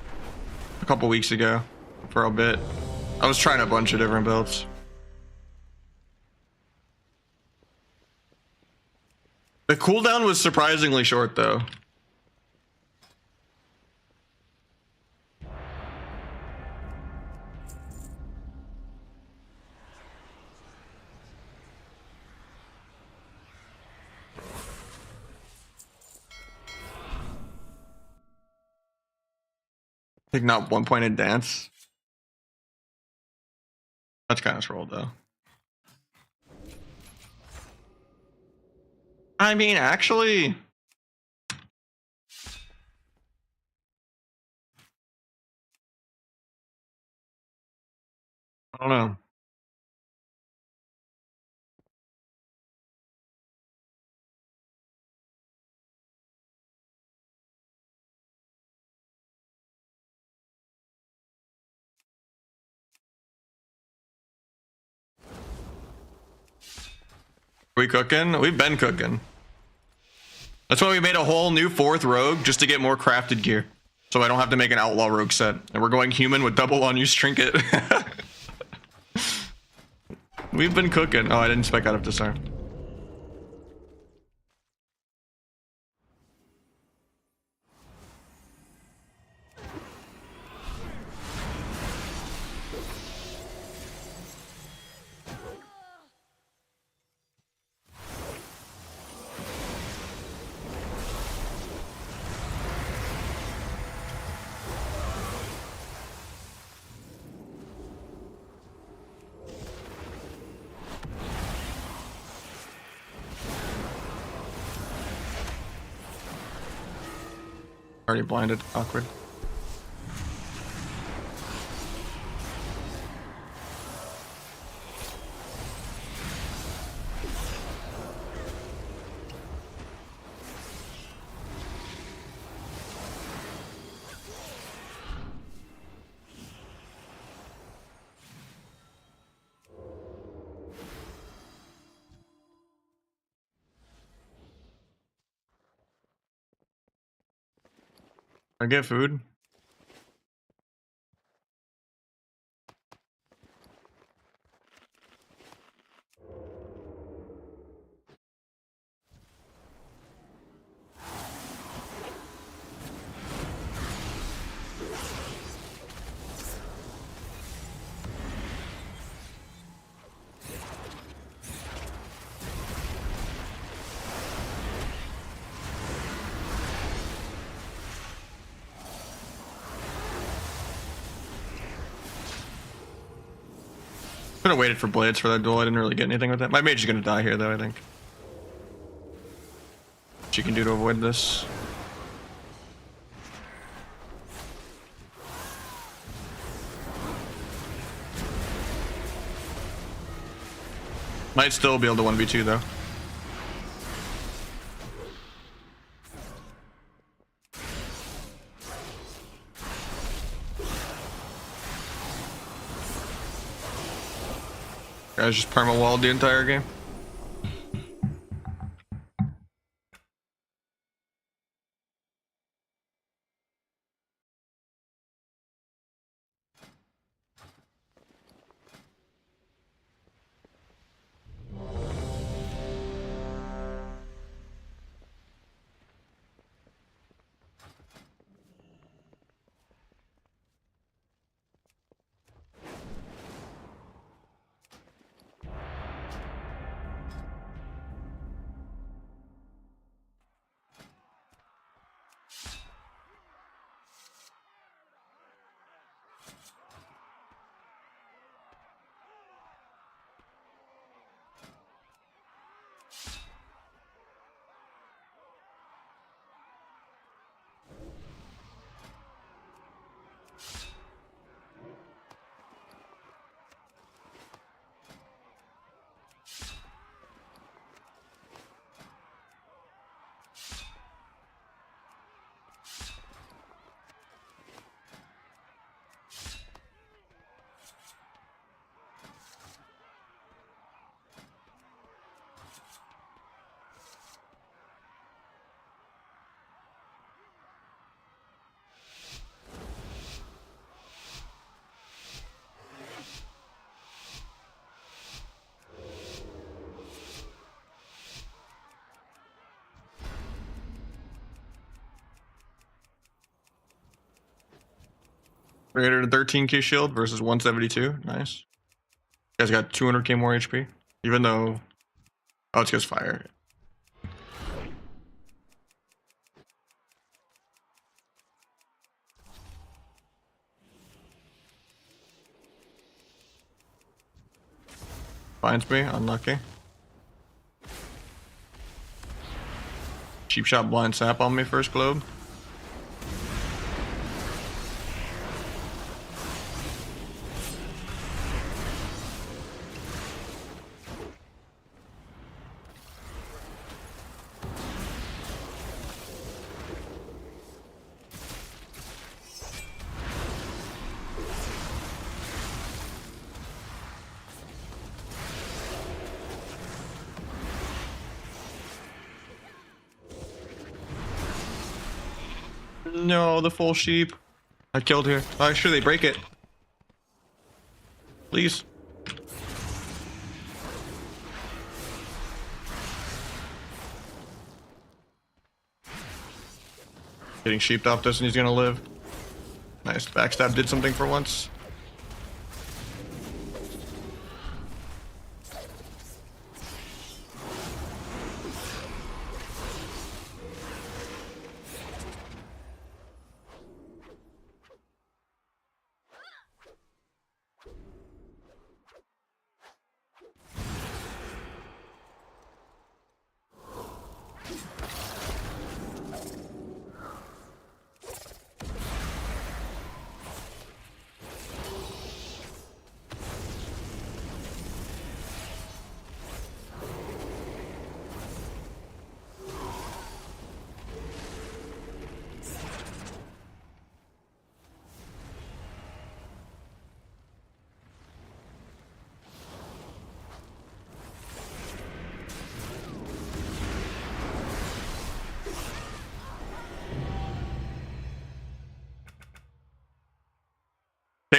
a couple weeks ago for a bit. I was trying a bunch of different builds. The cooldown was surprisingly short though. I think not 1 point in dance. That's kind of trolled though. I mean, actually, I don't know. We cooking? We've been cooking. That's why we made a whole new 4th rogue just to get more crafted gear. So I don't have to make an outlaw rogue set. And we're going human with double unused trinket. We've been cooking. Oh, I didn't spec out of disarm. Already blinded. Awkward. I get food. Could have waited for blades for that duel. I didn't really get anything with that. My mage is gonna die here though, I think. What you can do to avoid this. Might still be able to 1v2 though. Guys just perma-walled the entire game. Greater than 13k shield versus 172. Nice. You guys got 200k more HP. Even though... Oh, it's because fire. Finds me. Unlucky. Cheap shot blind sap on me first globe. No, the full sheep. I killed her. Oh, sure, they break it. Please. Getting sheeped off this and he's gonna live. Nice. Backstab did something for once.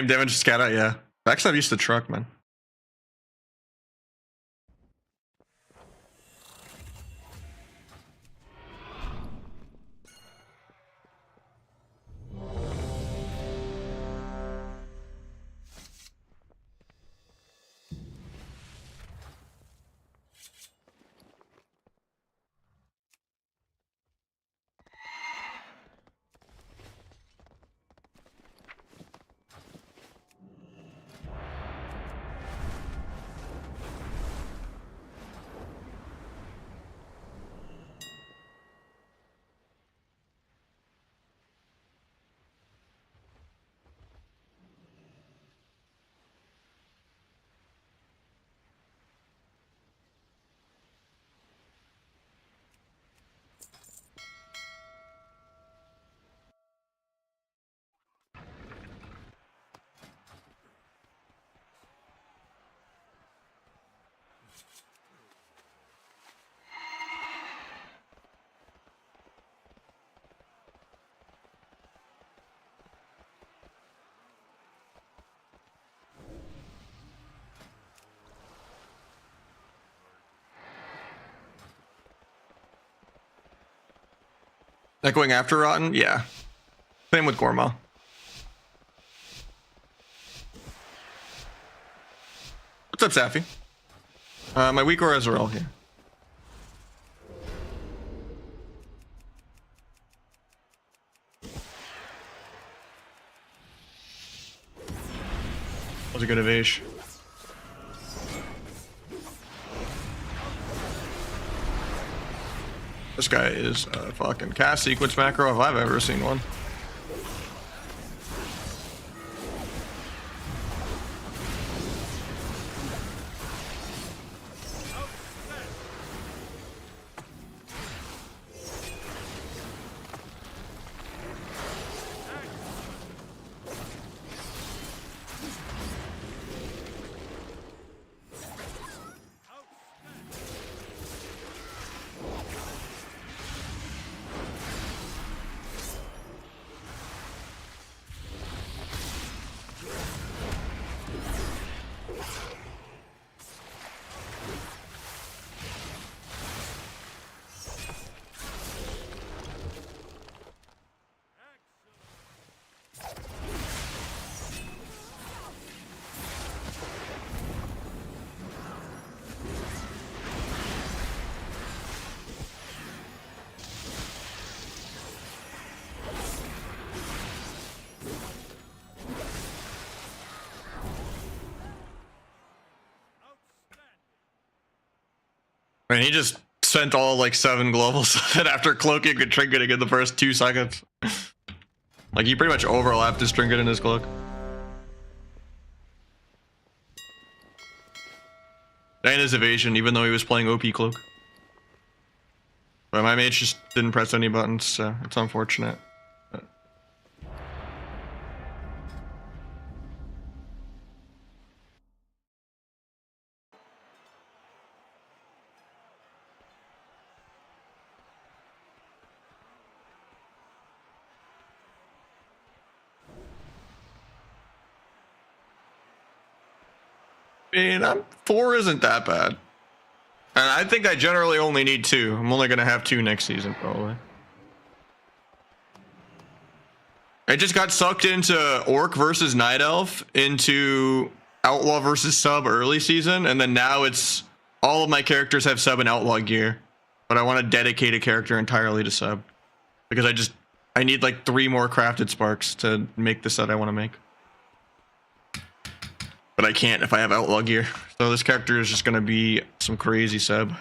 Same damage as Scat out, yeah. Backstab used the truck, man. Like going after Rotten? Yeah. Same with Gorma. What's up, Safi? My weak auras are all here. That was a good evasion. This guy is a fucking cast sequence macro if I've ever seen one. And he just sent all like 7 globals and after cloaking and trinketing in the first 2 seconds. Like he pretty much overlapped his trinket and his cloak. And his evasion, even though he was playing OP cloak. But my mage just didn't press any buttons, so it's unfortunate. I mean, 4 isn't that bad. And I think I generally only need 2. I'm only going to have 2 next season, probably. I just got sucked into Orc versus Night Elf, into Outlaw versus Sub early season, and then now it's all of my characters have Sub and Outlaw gear. But I want to dedicate a character entirely to Sub. Because I need like 3 more crafted sparks to make the set I want to make. But I can't if I have Outlaw gear. So this character is just going to be some crazy Sub.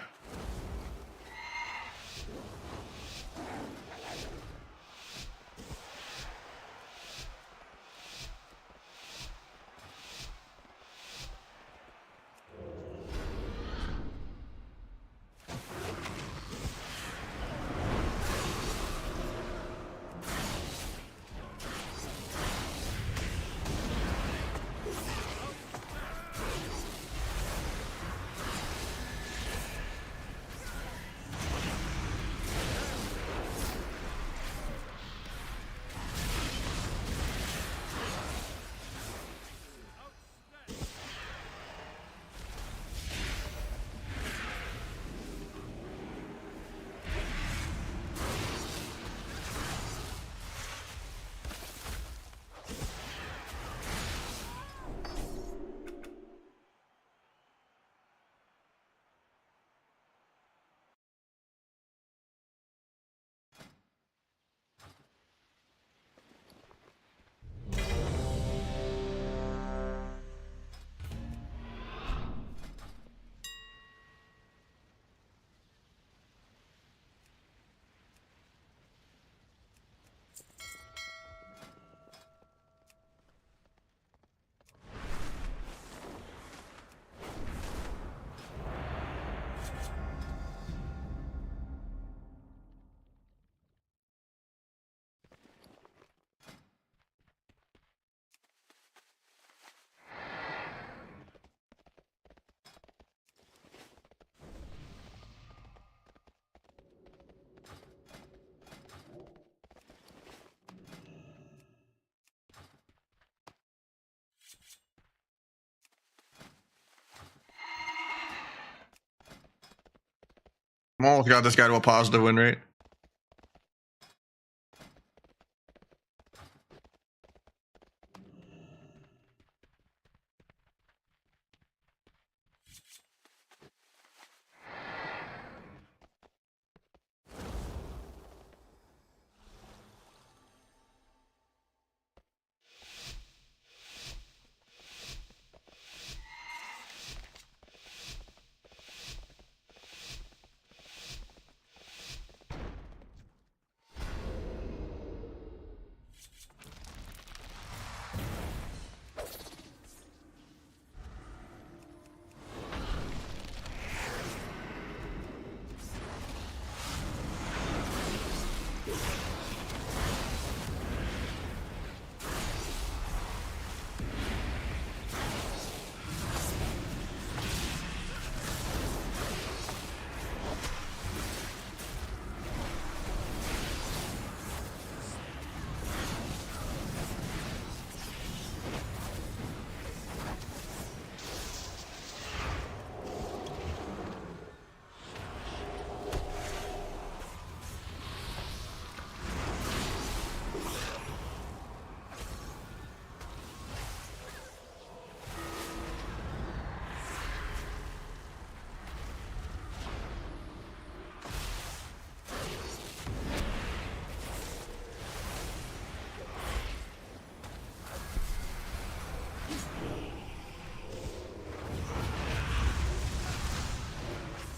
Almost got this guy to a positive win rate.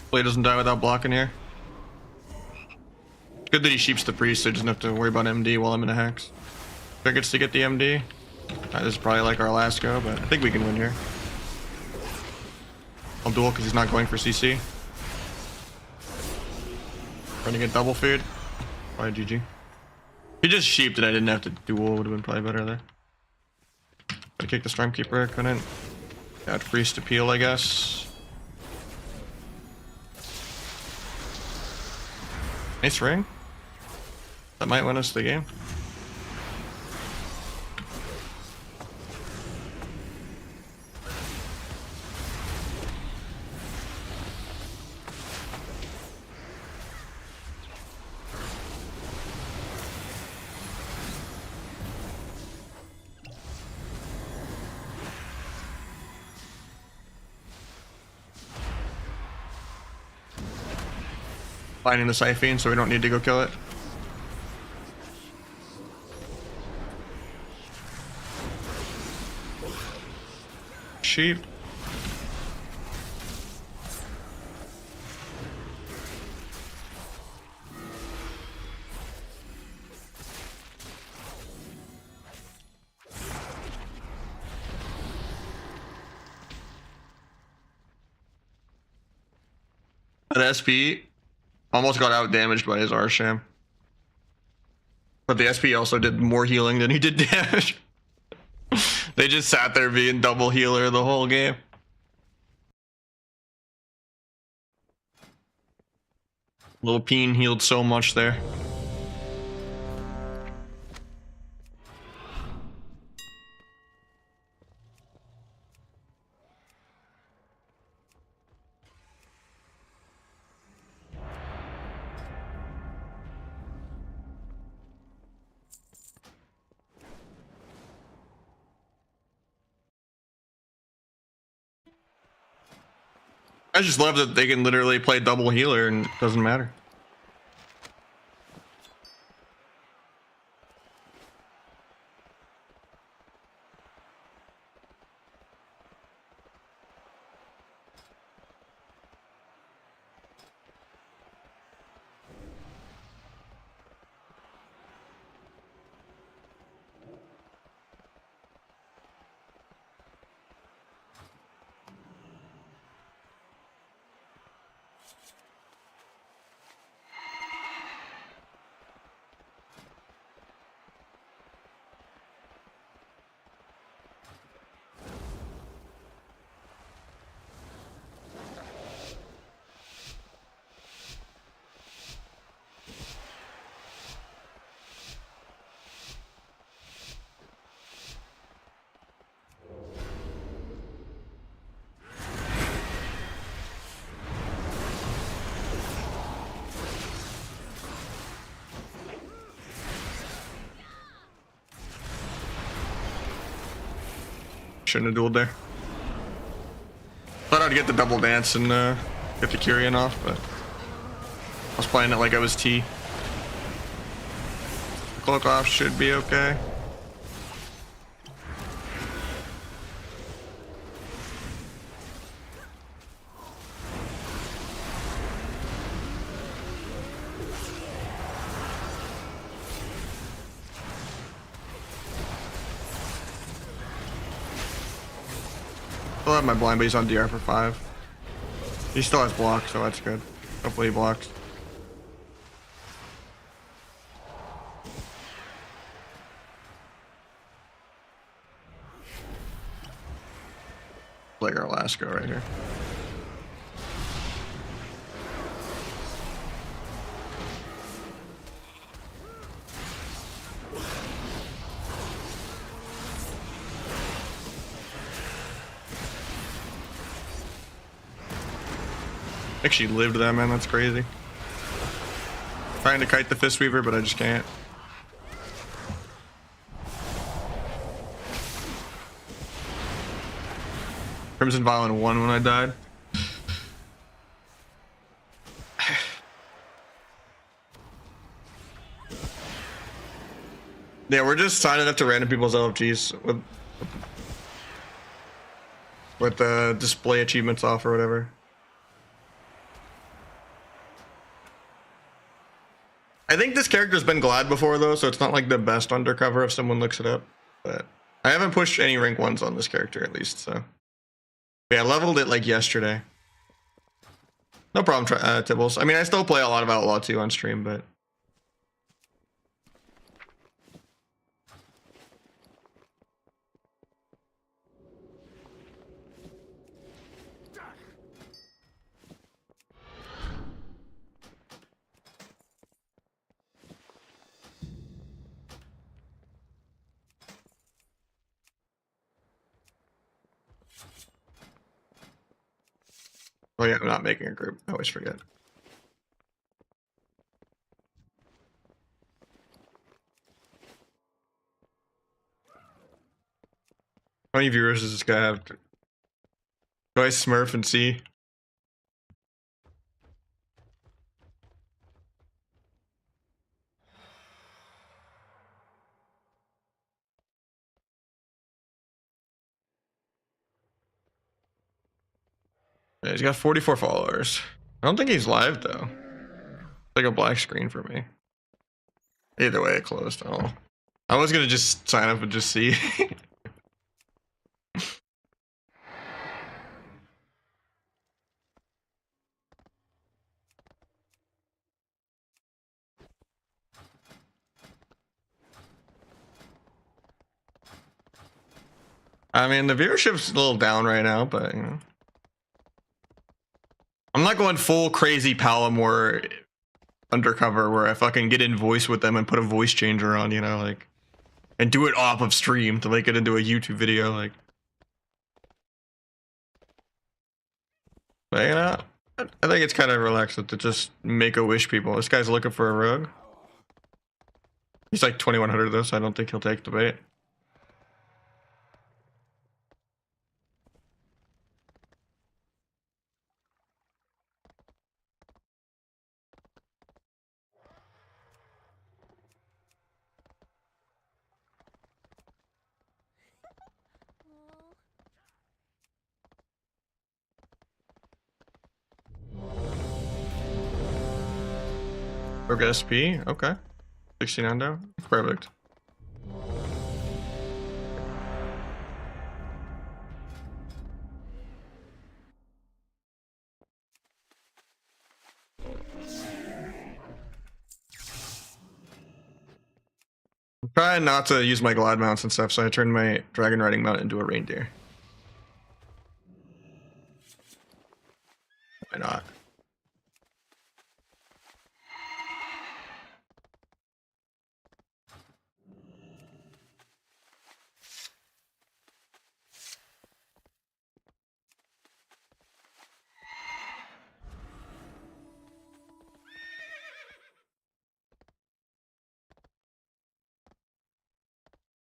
Play doesn't die without blocking here. Good that he sheeps the priest, so he doesn't have to worry about MD while I'm in a hex. If gets to get the MD. This is probably like our last go, but I think we can win here. I'll duel because he's not going for CC. Trying to get double feed. Probably GG. He just sheeped and I didn't have to duel, would have been probably better there. Gotta kick the Stormkeeper, couldn't. Got priest appeal, I guess. Nice ring. That might win us the game. Finding the Siphene, so we don't need to go kill it. Sheep. That SP almost got out damaged by his Arsham. But the SP also did more healing than he did damage. They just sat there being double healer the whole game. Little Peen healed so much there. I just love that they can literally play double healer and it doesn't matter. Shouldn't have dueled there. Thought I'd get the double dance and get the Kyrian off, but I was playing it like I was T. Cloak off should be okay. Still have my blind, but he's on DR for 5. He still has block, so that's good. Hopefully he blocks. Like our last go right here. Actually lived that, man. That's crazy. Trying to kite the Fistweaver, but I just can't. Crimson Violin won when I died. Yeah, we're just signing up to random people's LFGs with the display achievements off or whatever. I think this character's been glad before though, so it's not like the best undercover if someone looks it up. But I haven't pushed any rank 1s on this character at least, so. Yeah, I leveled it like yesterday. No problem, Tibbles. I mean, I still play a lot of Outlaw 2 on stream, but. Oh yeah, I'm not making a group. I always forget. How many viewers does this guy have? Do I smurf and see? Yeah, he's got 44 followers. I don't think he's live though. It's like a black screen for me. Either way, it closed. Oh, I was gonna just sign up and just see. I mean, the viewership's a little down right now, but you know. I'm not going full crazy Palomore undercover where I fucking get in voice with them and put a voice changer on, you know, like, and do it off of stream to make it into a YouTube video, like. But you know, I think it's kind of relaxed to just make a wish people. This guy's looking for a rogue. He's like 2100 though, so I don't think he'll take the bait. Rogue SP, okay. 69 down, perfect. I'm trying not to use my glide mounts and stuff, so I turned my dragon riding mount into a reindeer. Why not?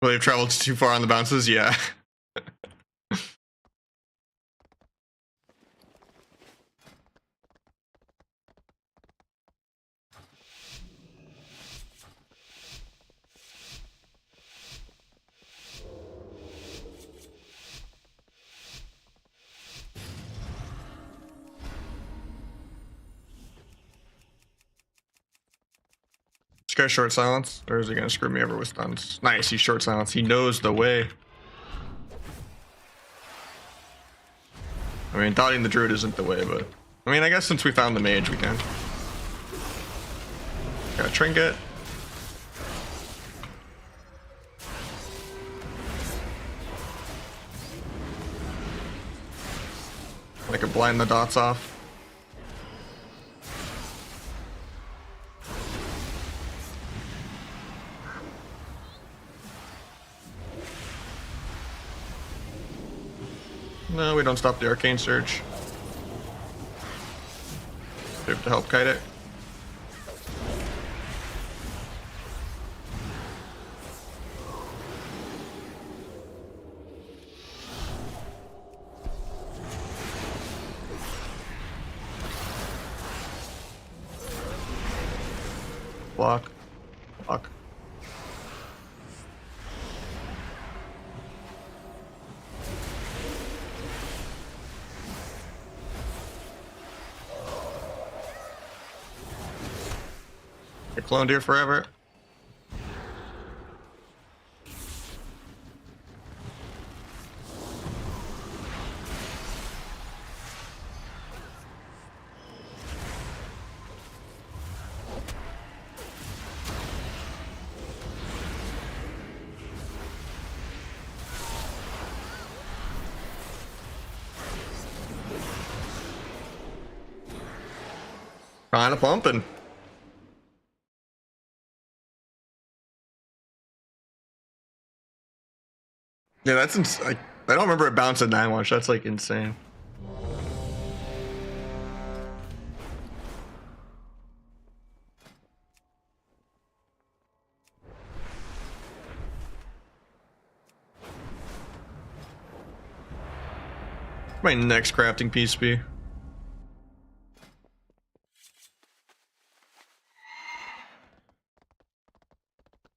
Well, they've traveled too far on the bounces, yeah. guy's short silence, or is he gonna screw me over with stuns? Nice, he's short silence. He knows the way. I mean, dotting the druid isn't the way, but I mean, I guess since we found the mage, we can. Got a trinket. I could blind the dots off. No, we don't stop the arcane surge. We have to help kite it. Block. Block. Get cloned here forever. Kind of pumping. Yeah, that's like I don't remember it bouncing that much. That's like insane. My next crafting piece be.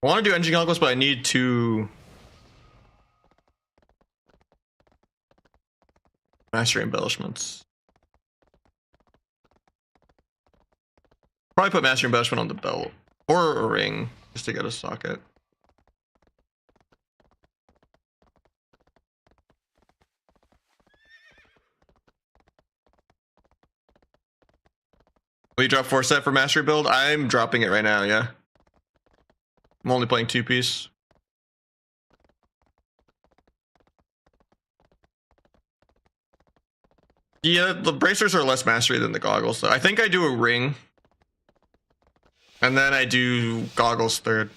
I want to do engine goggles, but I need to mastery embellishments. Probably put mastery embellishment on the belt or a ring just to get a socket. Will you drop 4 set for mastery build? I'm dropping it right now, yeah. I'm only playing 2-piece. Yeah, the bracers are less mastery than the goggles, though. I think I do a ring. And then I do goggles third.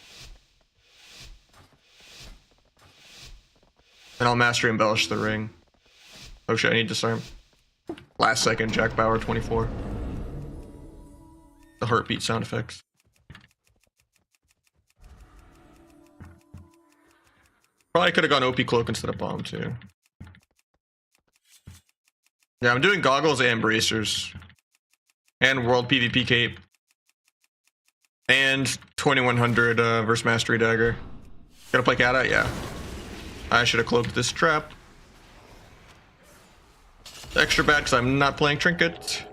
And I'll mastery embellish the ring. Oh shit, I need disarm. Last second, Jack Bauer 24. The heartbeat sound effects. Probably could have gone OP cloak instead of bomb too. Yeah, I'm doing goggles and bracers. And world PvP cape. And 2100 versus mastery dagger. Gotta play Kata? Yeah. I should have cloaked this trap. Extra bad because I'm not playing trinket.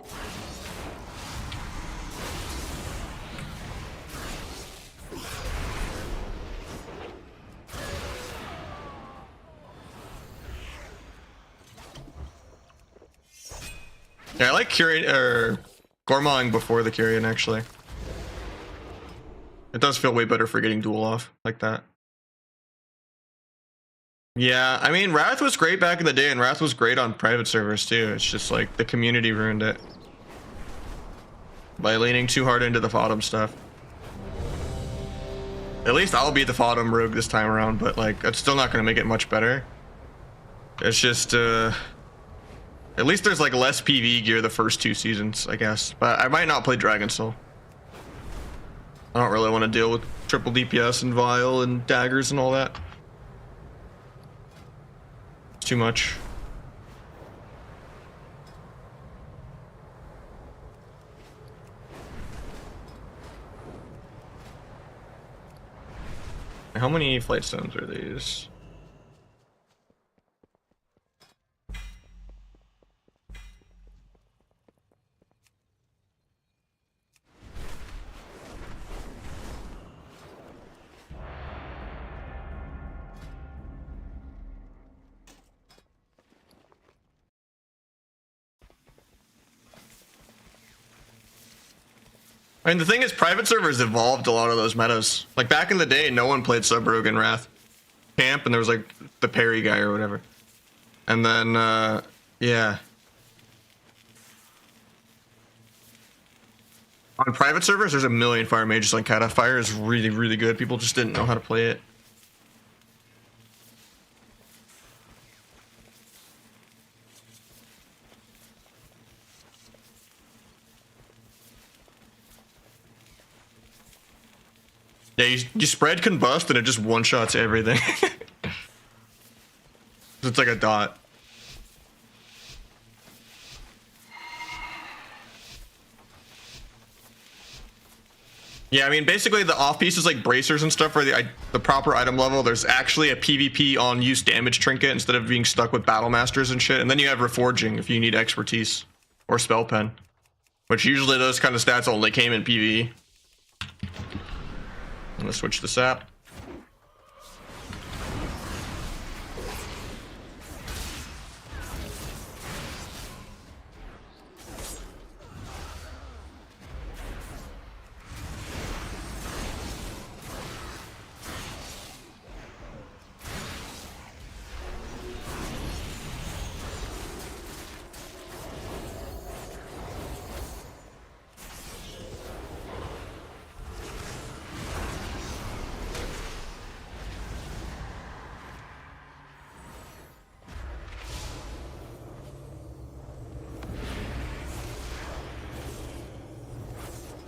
Yeah, I like Kyrian or Gormong before the Kyrian actually. It does feel way better for getting duel off like that. Yeah, I mean Wrath was great back in the day and Wrath was great on private servers too. It's just like the community ruined it by leaning too hard into the Fodom stuff. At least I'll be the Fodom rogue this time around, but like it's still not gonna make it much better. It's just at least there's like less PV gear the first 2 seasons, I guess. But I might not play Dragon Soul. I don't really want to deal with triple DPS and Vile and daggers and all that. It's too much. How many flight stones are these? And the thing is, private servers evolved a lot of those metas. Like back in the day, no one played Sub-Rogue and Wrath Camp, and there was like the parry guy or whatever. And then, yeah. On private servers, there's a million fire mages on Kata. Fire is really, really good. People just didn't know how to play it. Yeah, you spread combust and it just one-shots everything. It's like a dot. Yeah, I mean, basically the off pieces like bracers and stuff are the proper item level. There's actually a PvP on use damage trinket instead of being stuck with battle masters and shit. And then you have reforging if you need expertise or spell pen, which usually those kind of stats only came in PvE. I'm gonna switch the sap.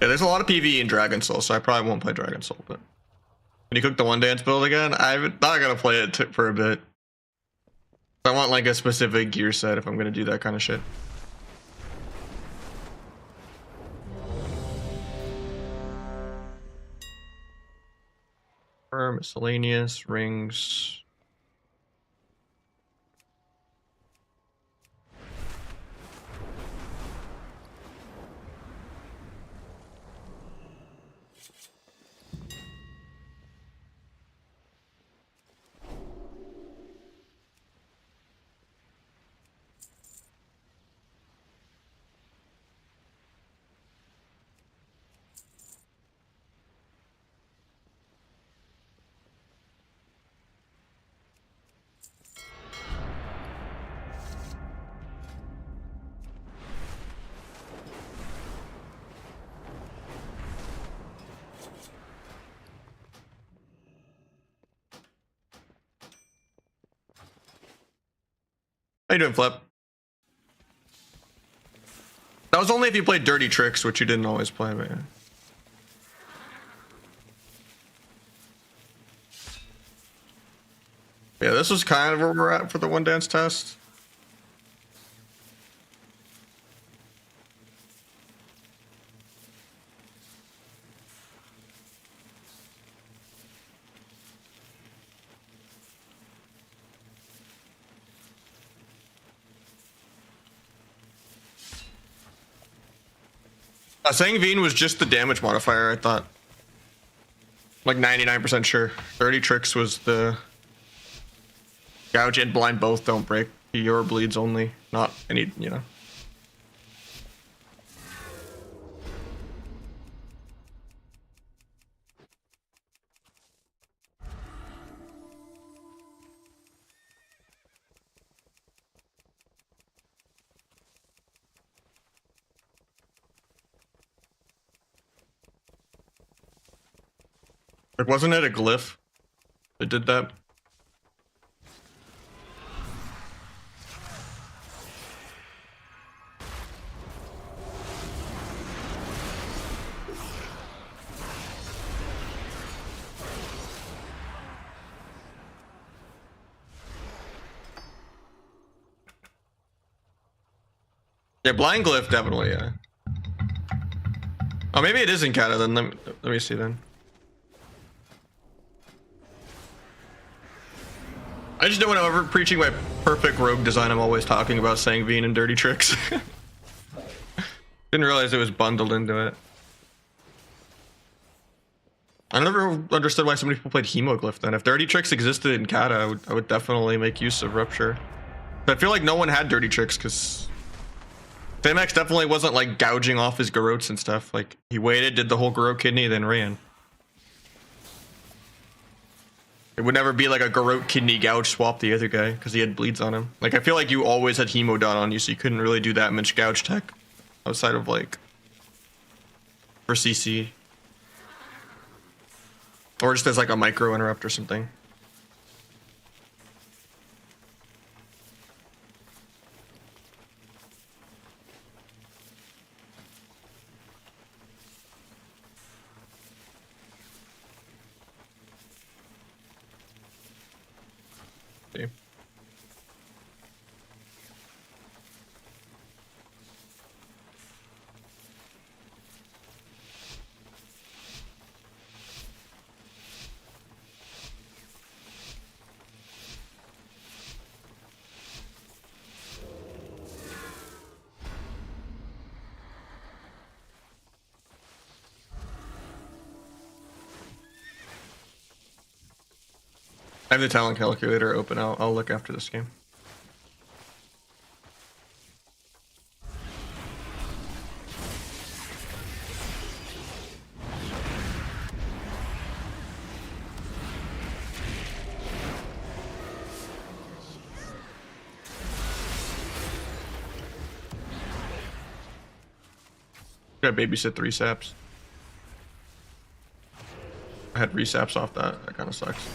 Yeah, there's a lot of PvE in Dragon Soul, so I probably won't play Dragon Soul, but when you cook the one dance build again, I'm not gonna play it for a bit. I want like a specific gear set if I'm gonna do that kind of shit. Miscellaneous rings. How you doing, Flip? That was only if you played Dirty Tricks, which you didn't always play, but yeah. Yeah, this was kind of where we're at for the one dance test. Sangveen was just the damage modifier, I thought. Like 99% sure. Dirty Tricks was the gouge and blind both don't break. Your bleeds only, not any, you know. Like, wasn't it a glyph that did that? Yeah, blind glyph definitely, yeah. Oh, maybe it is in Kata then. Let me see then. I just know whenever preaching my perfect rogue design, I'm always talking about Sangveen and Dirty Tricks. Didn't realize it was bundled into it. I never understood why so many people played Hemoglyph then. If Dirty Tricks existed in Kata, I would definitely make use of Rupture. But I feel like no one had Dirty Tricks because Famax definitely wasn't like gouging off his garrotes and stuff. Like he waited, did the whole garrote kidney, then ran. It would never be like a garrote kidney gouge swap the other guy because he had bleeds on him. Like I feel like you always had hemo dot on you, so you couldn't really do that much gouge tech outside of like for CC or just as like a micro interrupt or something. See. I have the talent calculator open. I'll look after this game. Gotta babysit 3 saps. I had resaps off that. That kind of sucks.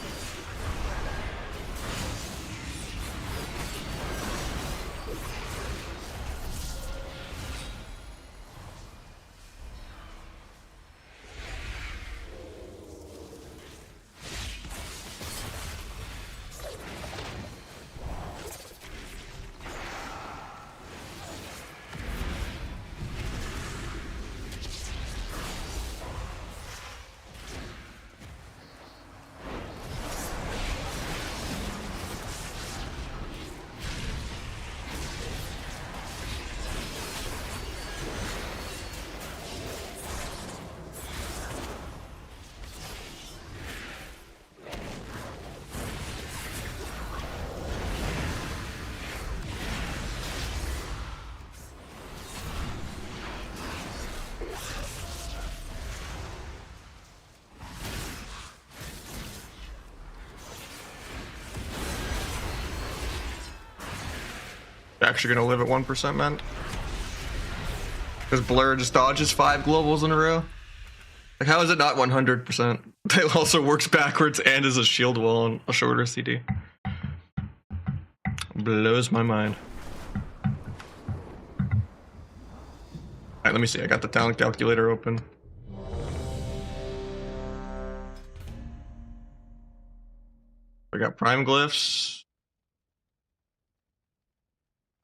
Actually gonna live at 1%, man. Because Blur just dodges 5 globals in a row. Like, how is it not 100%? It also works backwards and is a shield wall on a shorter CD. Blows my mind. Alright, let me see. I got the talent calculator open. We got prime glyphs.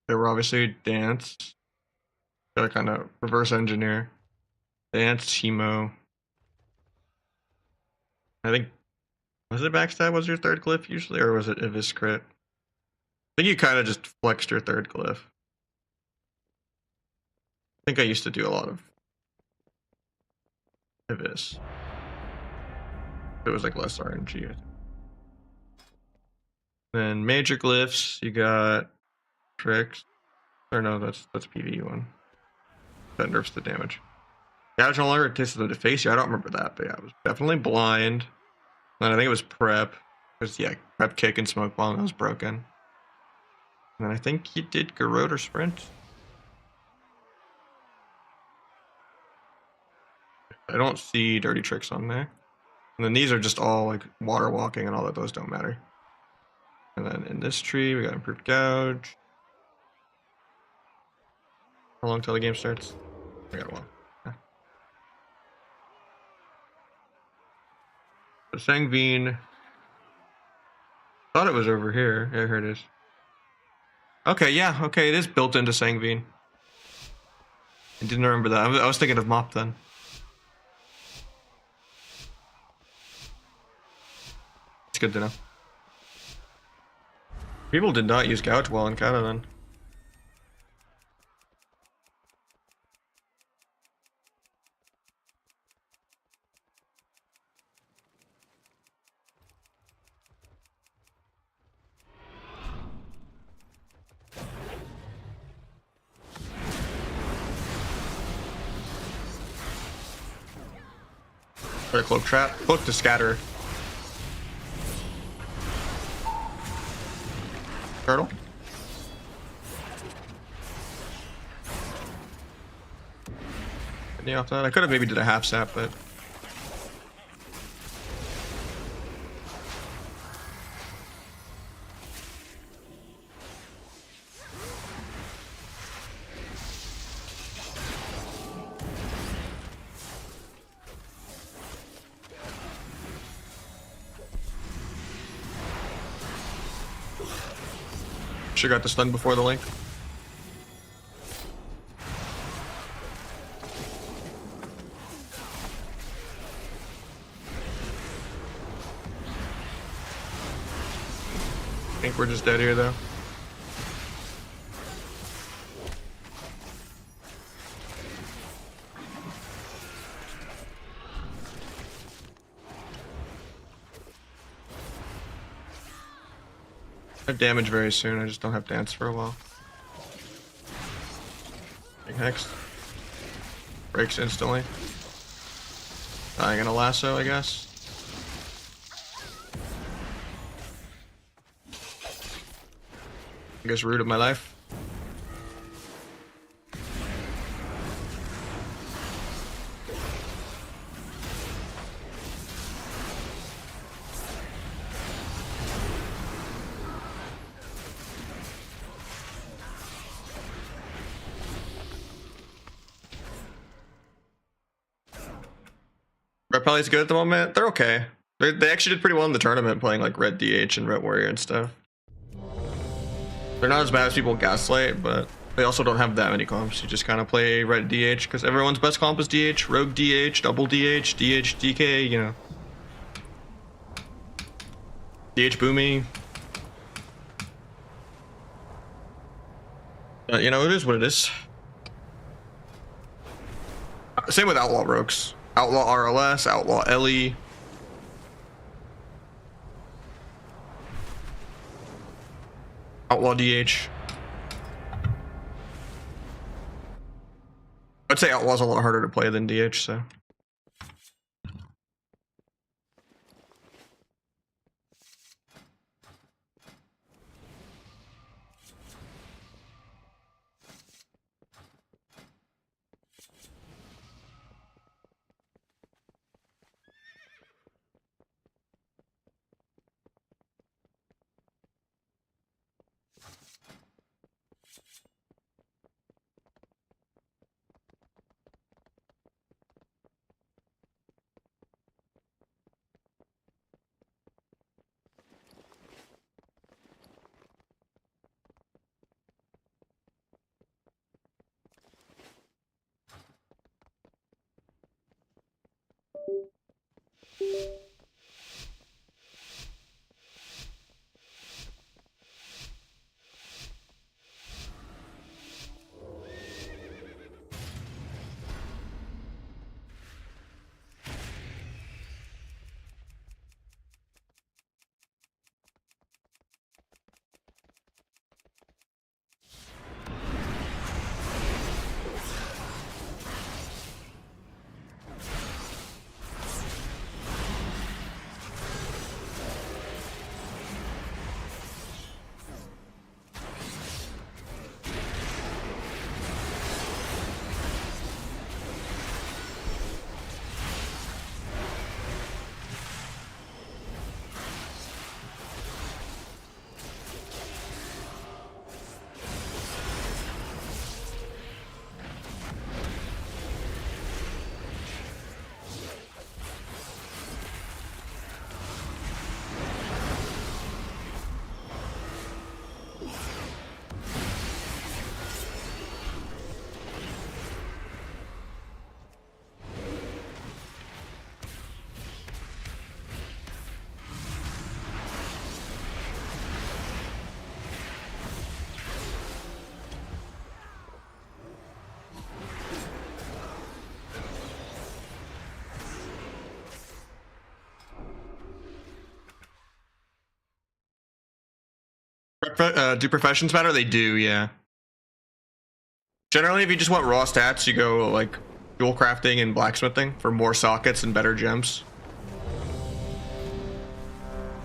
They were obviously dance. Gotta kind of reverse engineer. Dance, Hemo. I think, was it backstab was your third glyph usually, or was it Ivis crit? I think you kind of just flexed your third glyph. I think I used to do a lot of Ivis. It was like less RNG. Then major glyphs, you got tricks. Or no, that's PV one. That nerfs the damage. Gouge no longer tasted the face. Yeah, I don't remember that, but yeah, it was definitely blind. And I think it was prep. Because yeah, prep kick and smoke bomb, that was broken. And then I think you did garrote or sprint. I don't see dirty tricks on there. And then these are just all like water walking and all that, those don't matter. And then in this tree, we got improved gouge. How long till the game starts? I got a while. Yeah. The Sangveen. Thought it was over here. Yeah, here it is. Okay, yeah, okay, it is built into Sangveen. I didn't remember that. I was thinking of Mop then. It's good to know. People did not use gouge well in Kata then. Or a cloak trap. Cloak to scatter. Turtle. Off that. I could have maybe did a half sap, but should got the stun before the link. I think we're just dead here though. I have damage very soon, I just don't have dance for a while. Big Hex. Breaks instantly. I'm gonna lasso, I guess. I guess root of my life. Red Pelly's good at the moment. They're okay. They actually did pretty well in the tournament playing like Red DH and Red Warrior and stuff. They're not as bad as people Gaslight, but they also don't have that many comps. You just kind of play Red DH because everyone's best comp is DH, Rogue DH, Double DH, DH DK, you know. DH Boomy. You know, it is what it is. Same with Outlaw Rogues. Outlaw RLS, Outlaw Ellie. Outlaw DH. I'd say Outlaw's a lot harder to play than DH, so. Do professions matter? They do, yeah. Generally, if you just want raw stats, you go like dual crafting and blacksmithing for more sockets and better gems.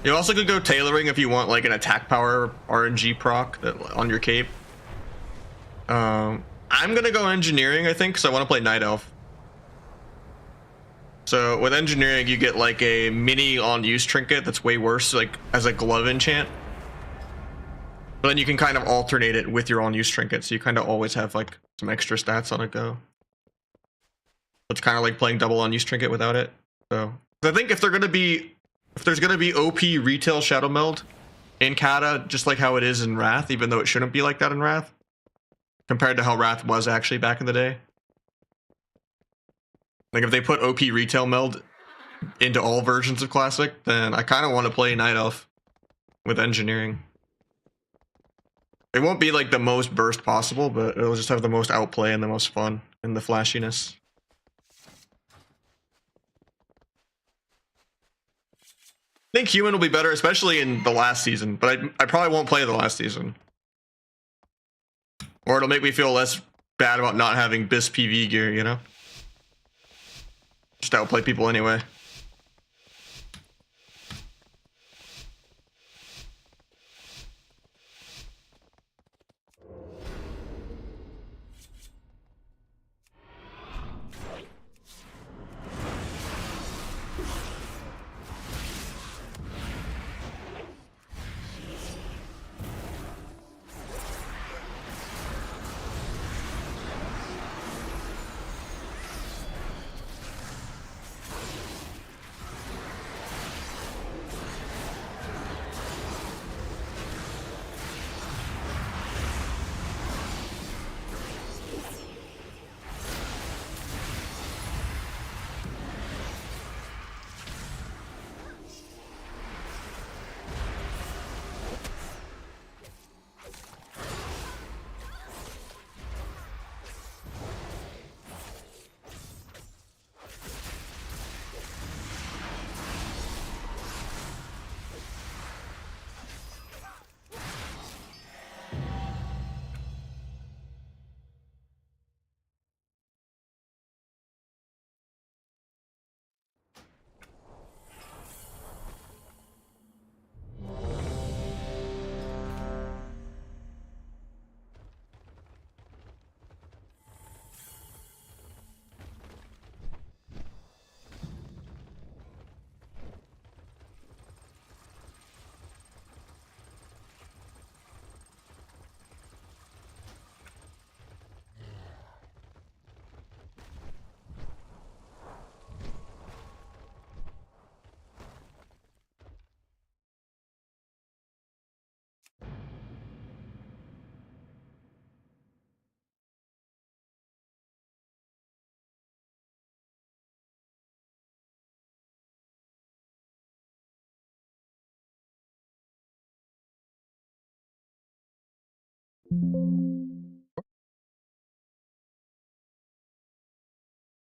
You also could go tailoring if you want like an attack power RNG proc on your cape. I'm gonna go engineering, I think, because I want to play Night Elf. So with engineering, you get like a mini on-use trinket that's way worse, like as a glove enchant. But then you can kind of alternate it with your on-use trinket, so you kind of always have like some extra stats on a go. It's kind of like playing double on-use trinket without it. So I think if there's gonna be OP retail shadow meld in Kata, just like how it is in Wrath, even though it shouldn't be like that in Wrath, compared to how Wrath was actually back in the day. Like if they put OP retail meld into all versions of Classic, then I kind of want to play Night Elf with engineering. It won't be like the most burst possible, but it'll just have the most outplay and the most fun and the flashiness. I think human will be better, especially in the last season, but I probably won't play the last season. Or it'll make me feel less bad about not having BIS PV gear, you know? Just outplay people anyway.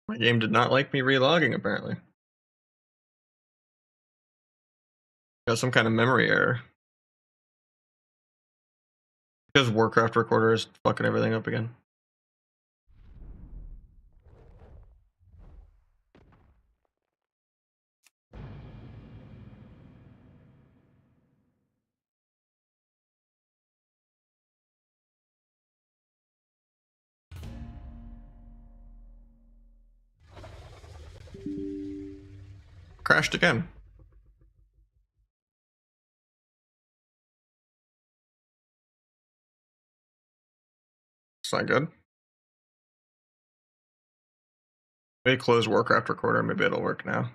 My game did not like me relogging, apparently. Got some kind of memory error. Because Warcraft Recorder is fucking everything up again. Crashed again. It's not good. Maybe close Warcraft Recorder, maybe it'll work now.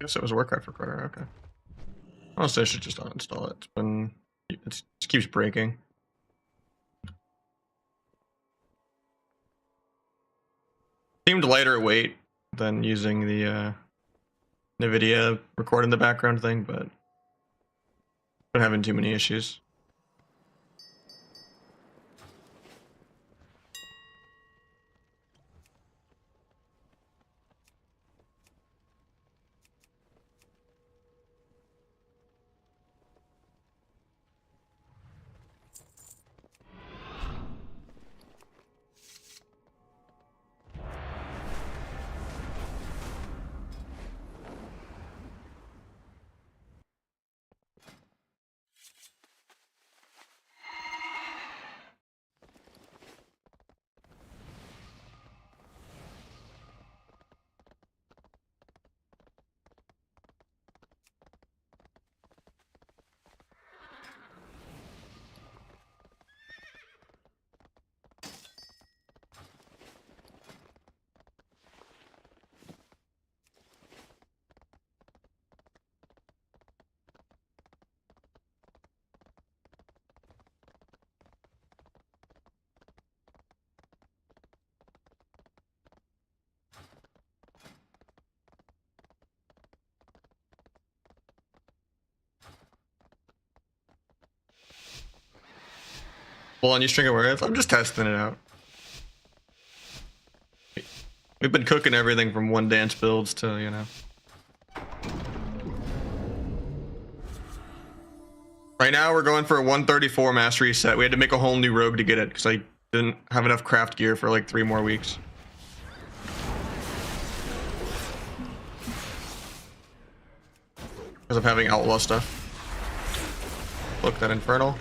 Guess it was Warcraft Recorder, okay. Honestly, I should just uninstall it. It just keeps breaking. Seemed lighter weight than using the NVIDIA record in the background thing, but been having too many issues. Well, on you string aware, I'm just testing it out. We've been cooking everything from one dance builds to, you know. Right now we're going for a 134 mastery set. We had to make a whole new rogue to get it because I didn't have enough craft gear for like 3 more weeks. Because of having outlaw stuff. Look, that infernal.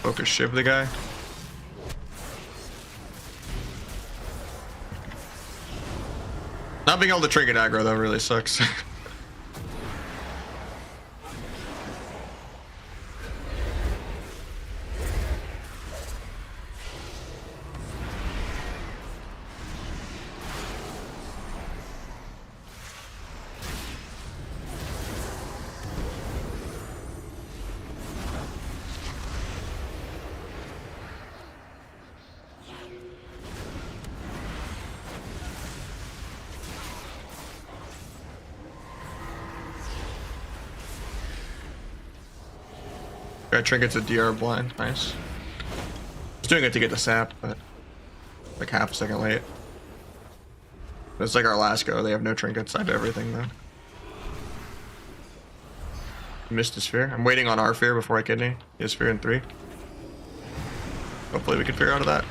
Focus shiv the guy. Not being able to trinket aggro though really sucks. Got trinkets at DR blind, nice. I was doing it to get the sap, but like half a second late. It's like our last go, they have no trinkets, I have everything though. Missed his sphere. I'm waiting on our fear before I kidney. He has sphere in 3. Hopefully we can figure out of that.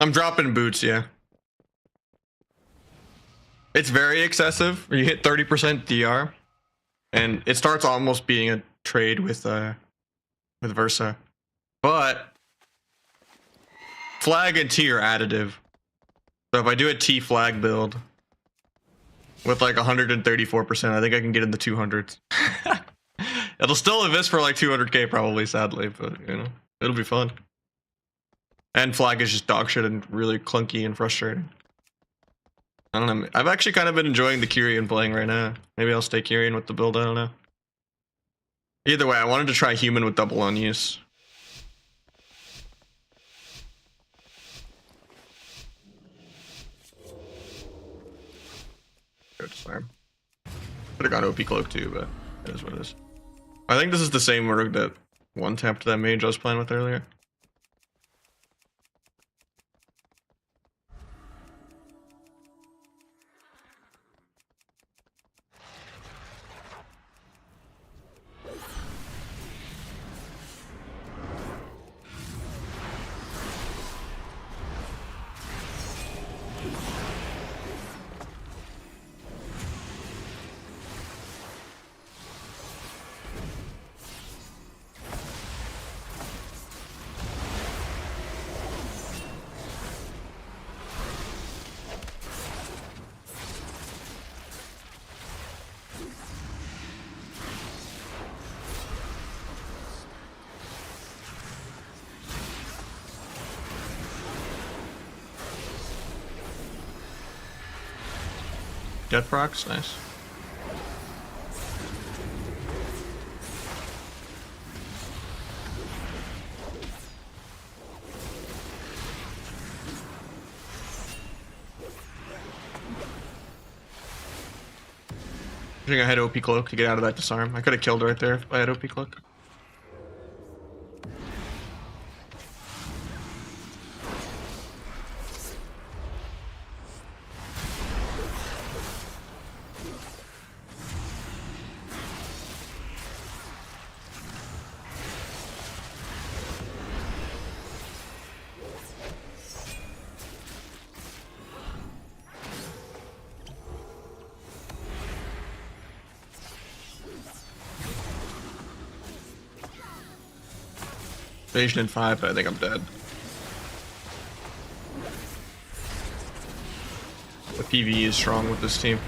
I'm dropping boots, yeah. It's very excessive. You hit 30% DR, and it starts almost being a trade with Versa. But flag and T are additive. So if I do a T flag build with like 134%, I think I can get in the 200s. It'll still invest for like 200k probably, sadly, but you know, It'll be fun. And flag is just dog shit and really clunky and frustrating. I don't know. I've actually kind of been enjoying the Kyrian playing right now. Maybe I'll stay Kyrian with the build. I don't know. Either way, I wanted to try human with double unuse. Good slam. Could have gone OP cloak too, but it is what it is. I think this is the same org that one tapped that mage I was playing with earlier. Jet procs, nice. I think I had OP cloak to get out of that disarm. I could have killed her right there if I had OP cloak. Invasion in 5, but I think I'm dead. The PvE is strong with this team.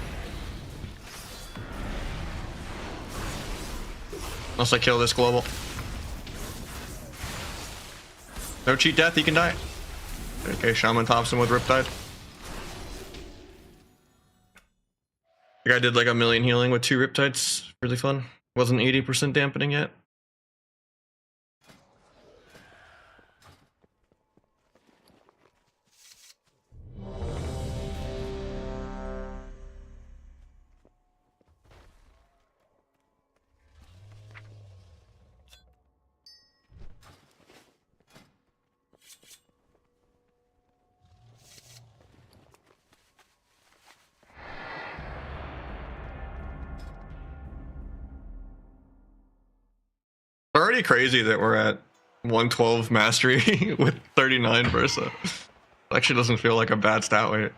Unless I kill this global. No cheat death, he can die. Okay, Shaman tops him with Riptide. The guy did like 1,000,000 healing with 2 Riptides. Really fun. Wasn't 80% dampening yet. Already crazy that we're at 112 mastery with 39 Versa. Actually doesn't feel like a bad stat weight.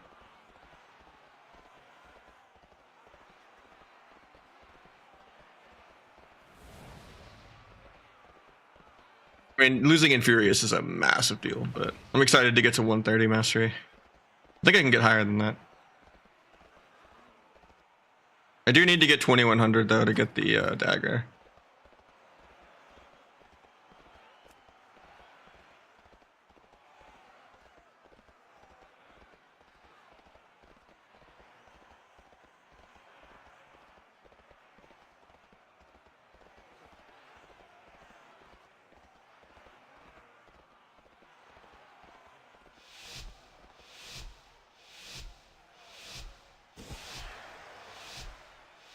I mean, losing Infurious is a massive deal, but I'm excited to get to 130 mastery. I think I can get higher than that. I do need to get 2100 though to get the dagger.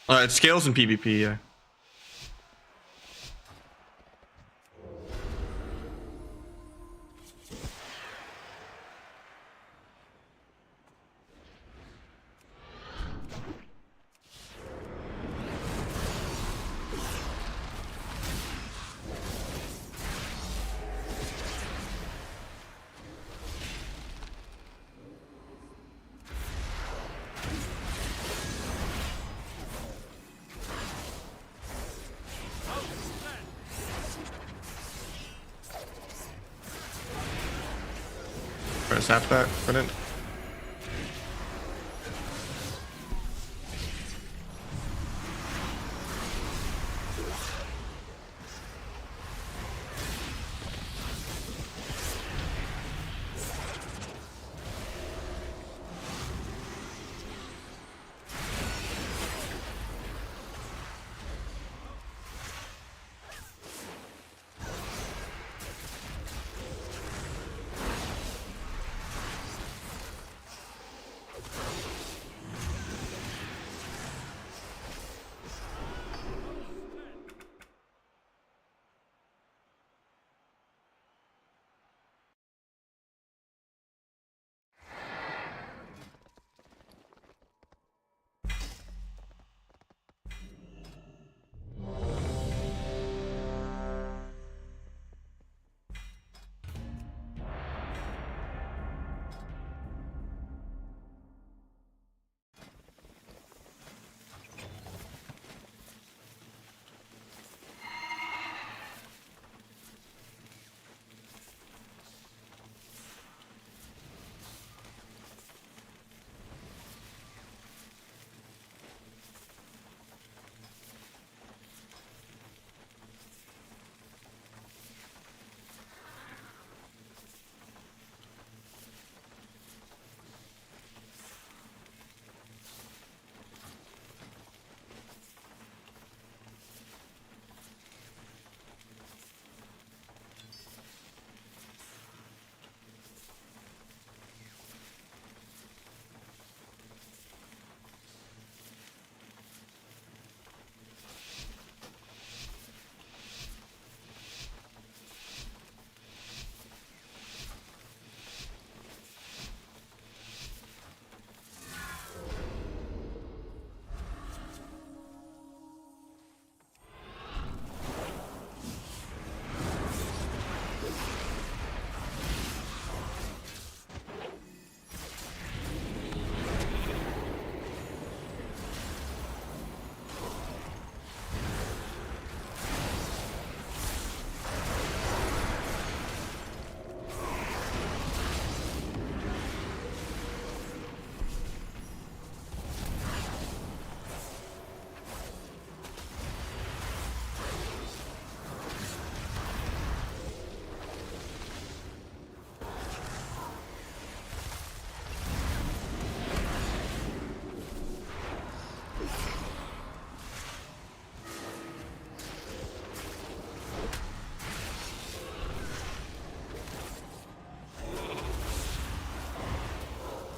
It scales in PvP, yeah. Try to sap that, put it.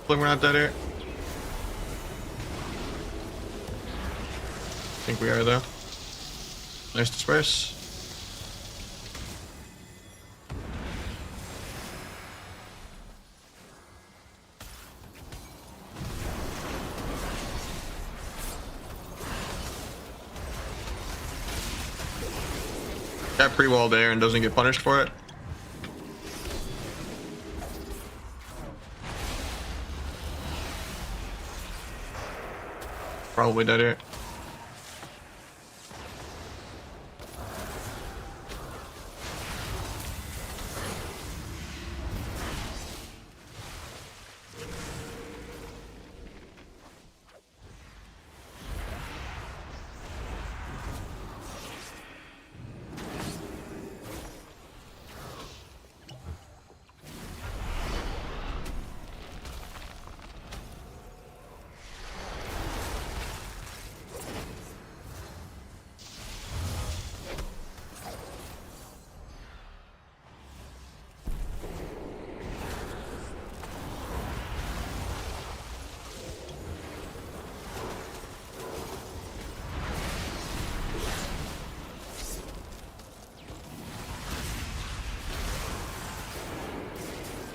Hopefully we're not dead here. I think we are though. Nice disperse. Got pre-walled there and doesn't get punished for it. Probably dead here.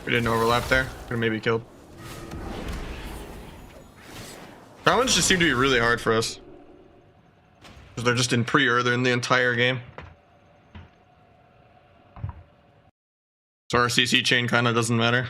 We didn't overlap there. Could have maybe killed. Commons just seem to be really hard for us. Because they're just in pre-earther in the entire game. So our CC chain kind of doesn't matter.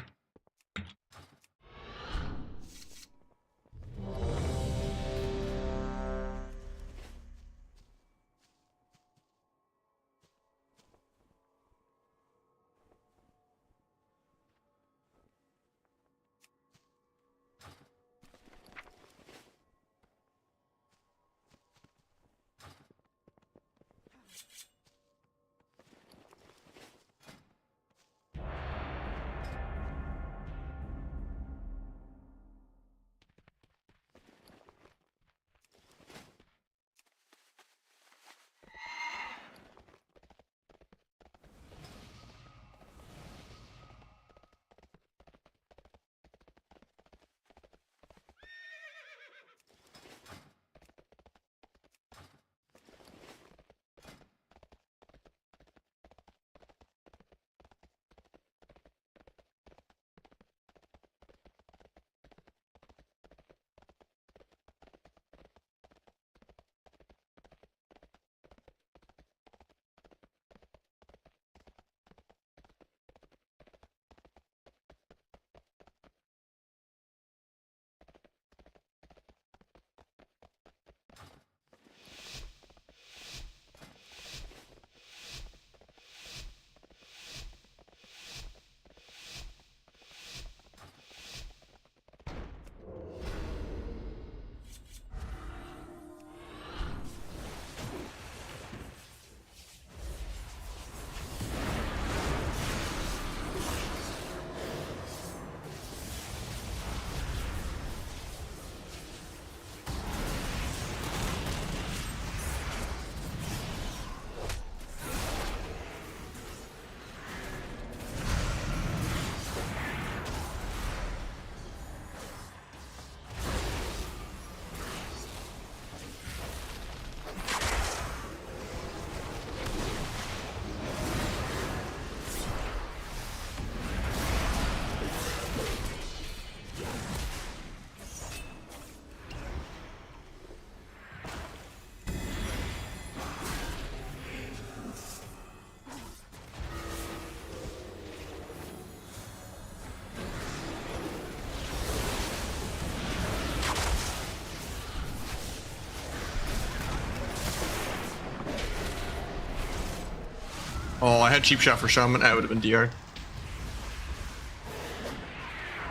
Oh, I had cheap shot for Shaman. That would have been DR.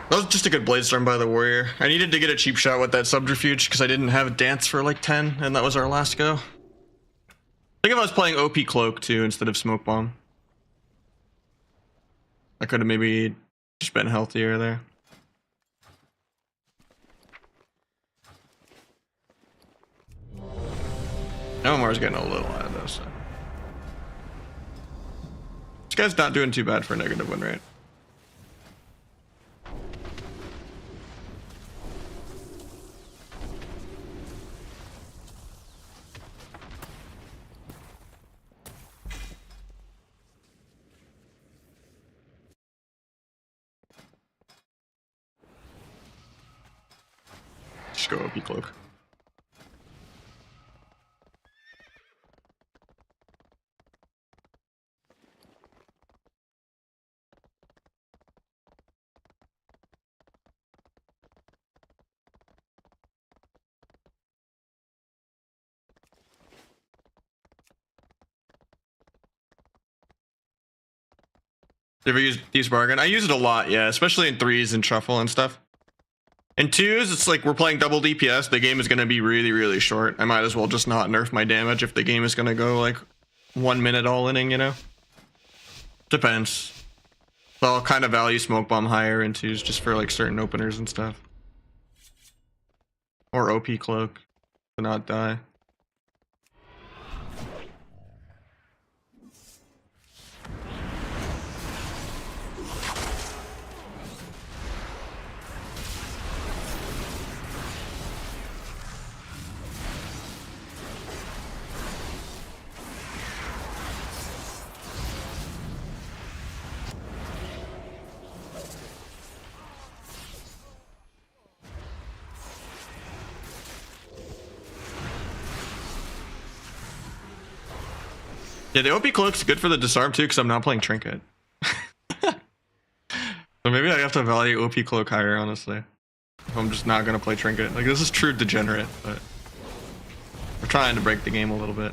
That was just a good blade storm by the warrior. I needed to get a cheap shot with that subterfuge because I didn't have a dance for like 10, and that was our last go. I think if I was playing OP cloak too instead of smoke bomb, I could have maybe just been healthier there. Omar's getting a little out of this. So. This guy's not doing too bad for a negative win rate. Just go OP cloak. You ever use bargain? I use it a lot, yeah, especially in 3s and shuffle and stuff. In 2s, it's like we're playing double DPS. The game is going to be really, really short. I might as well just not nerf my damage if the game is going to go like 1 minute all inning, you know? Depends. So I'll kind of value smoke bomb higher in 2s just for like certain openers and stuff. Or OP cloak to not die. Yeah, the OP cloak's good for the disarm too, because I'm not playing trinket. So maybe I have to value OP cloak higher, honestly. If I'm just not gonna play trinket. Like, this is true degenerate, but we're trying to break the game a little bit.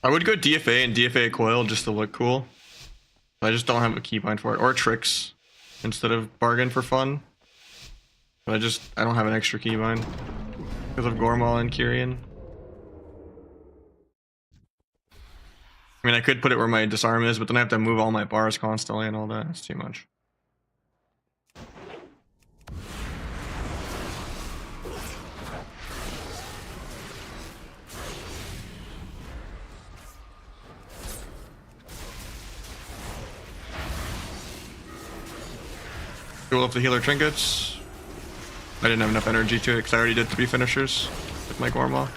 I would go DFA and DFA coil just to look cool. I just don't have a keybind for it. Or tricks instead of bargain for fun. But I don't have an extra keybind because of Gormal and Kyrian. I mean, I could put it where my disarm is, but then I have to move all my bars constantly and all that. It's too much. Duel up the healer trinkets. I didn't have enough energy to it because I already did 3 finishers with my Gormal.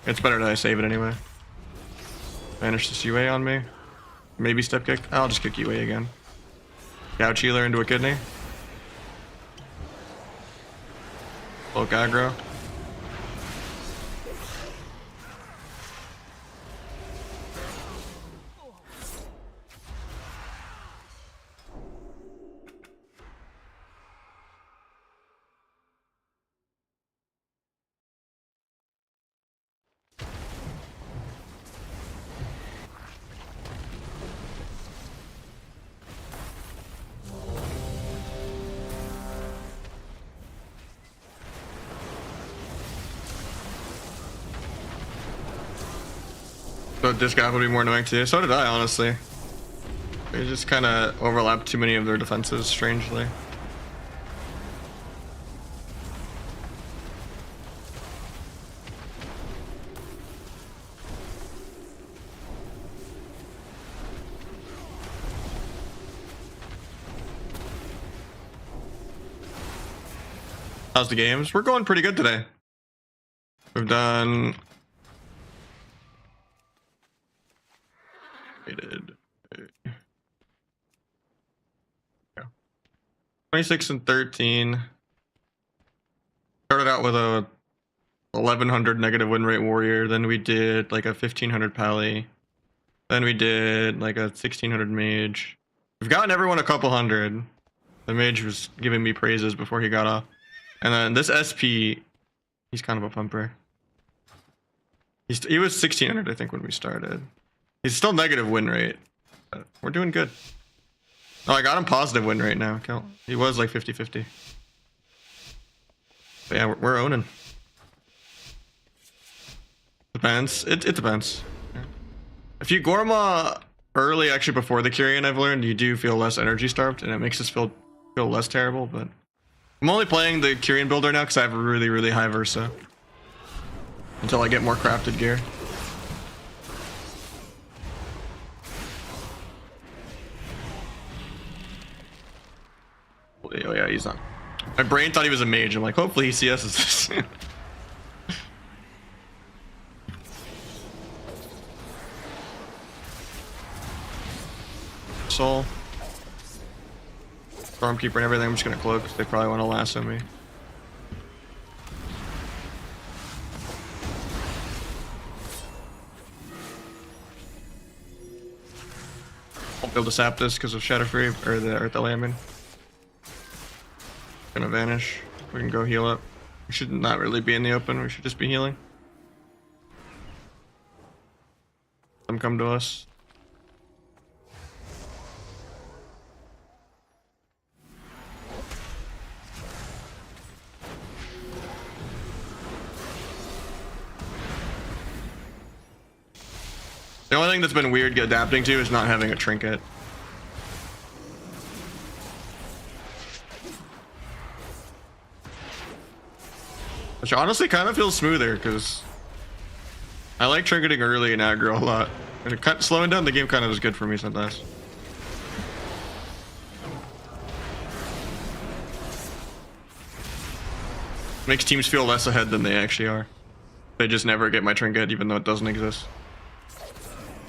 It's better that I save it anyway. Banish this UA on me. Maybe step kick. I'll just kick UA again. Gouge healer into a kidney. Cloak aggro. So this guy would be more annoying too. So did I, honestly. They just kind of overlapped too many of their defenses, strangely. How's the games? We're going pretty good today. We've done... Yeah. 26 and 13. Started out with a 1100 negative win rate warrior. Then we did like a 1500 pally. Then we did like a 1600 mage. We've gotten everyone a couple hundred. The mage was giving me praises before he got off. And then this SP, he's kind of a pumper. He was 1600, I think, when we started. He's still negative win rate. But we're doing good. Oh, I got him positive win rate now. He was like 50-50. But yeah, we're owning. Depends. It depends. If you Gorma early, actually before the Kyrian, I've learned, you do feel less energy starved, and it makes us feel less terrible, but... I'm only playing the Kyrian builder now because I have a really, really high Versa. Until I get more crafted gear. Oh yeah, he's not. My brain thought he was a mage. I'm like, hopefully he CS's this. Soul. Stormkeeper and everything. I'm just gonna cloak because they probably want to lasso me. Won't be able to sap this because of Shadow Free or the Earth Lambent. Gonna vanish. We can go heal up. We should not really be in the open. We should just be healing. Them come to us. The only thing that's been weird adapting to is not having a trinket. Which honestly kind of feels smoother because I like trinketing early in aggro a lot. And slowing down the game kind of is good for me sometimes. Makes teams feel less ahead than they actually are. They just never get my trinket even though it doesn't exist.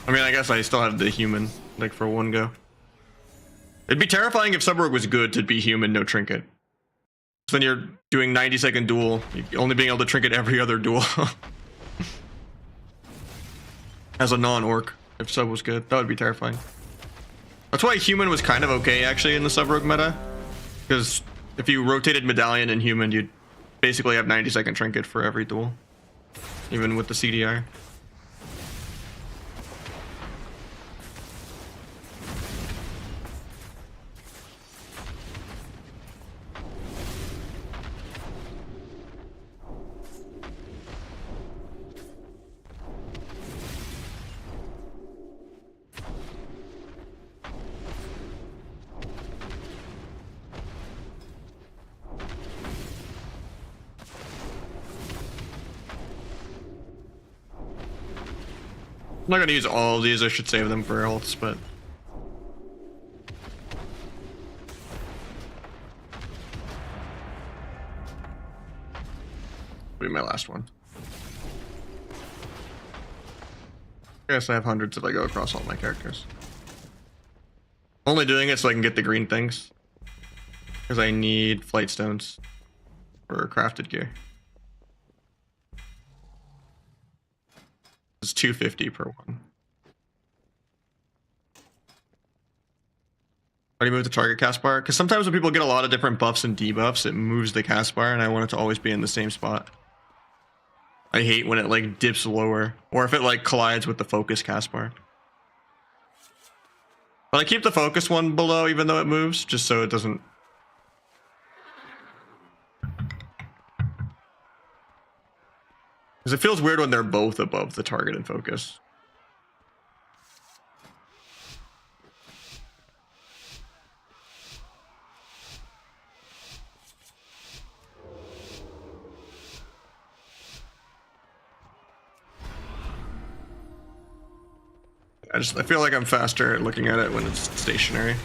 I mean, I guess I still have the human, like, for one go. It'd be terrifying if Suborg was good to be human, no trinket. So then you're doing 90-second duel, only being able to trinket every other duel. As a non-orc, if sub was good, that would be terrifying. That's why human was kind of okay, actually, in the Suborg meta. Because if you rotated medallion and human, you'd basically have 90-second trinket for every duel. Even with the CDR. I'm not gonna use all of these, I should save them for ults, but... Be my last one. I guess I have hundreds if I go across all my characters. Only doing it so I can get the green things. Because I need flight stones for crafted gear. It's 250 per one. How do you move the target cast bar? Because sometimes when people get a lot of different buffs and debuffs, it moves the cast bar, and I want it to always be in the same spot. I hate when it like dips lower, or if it like collides with the focus cast bar. But I keep the focus one below even though it moves, just so it doesn't... Because it feels weird when they're both above the target and focus. I feel like I'm faster at looking at it when it's stationary.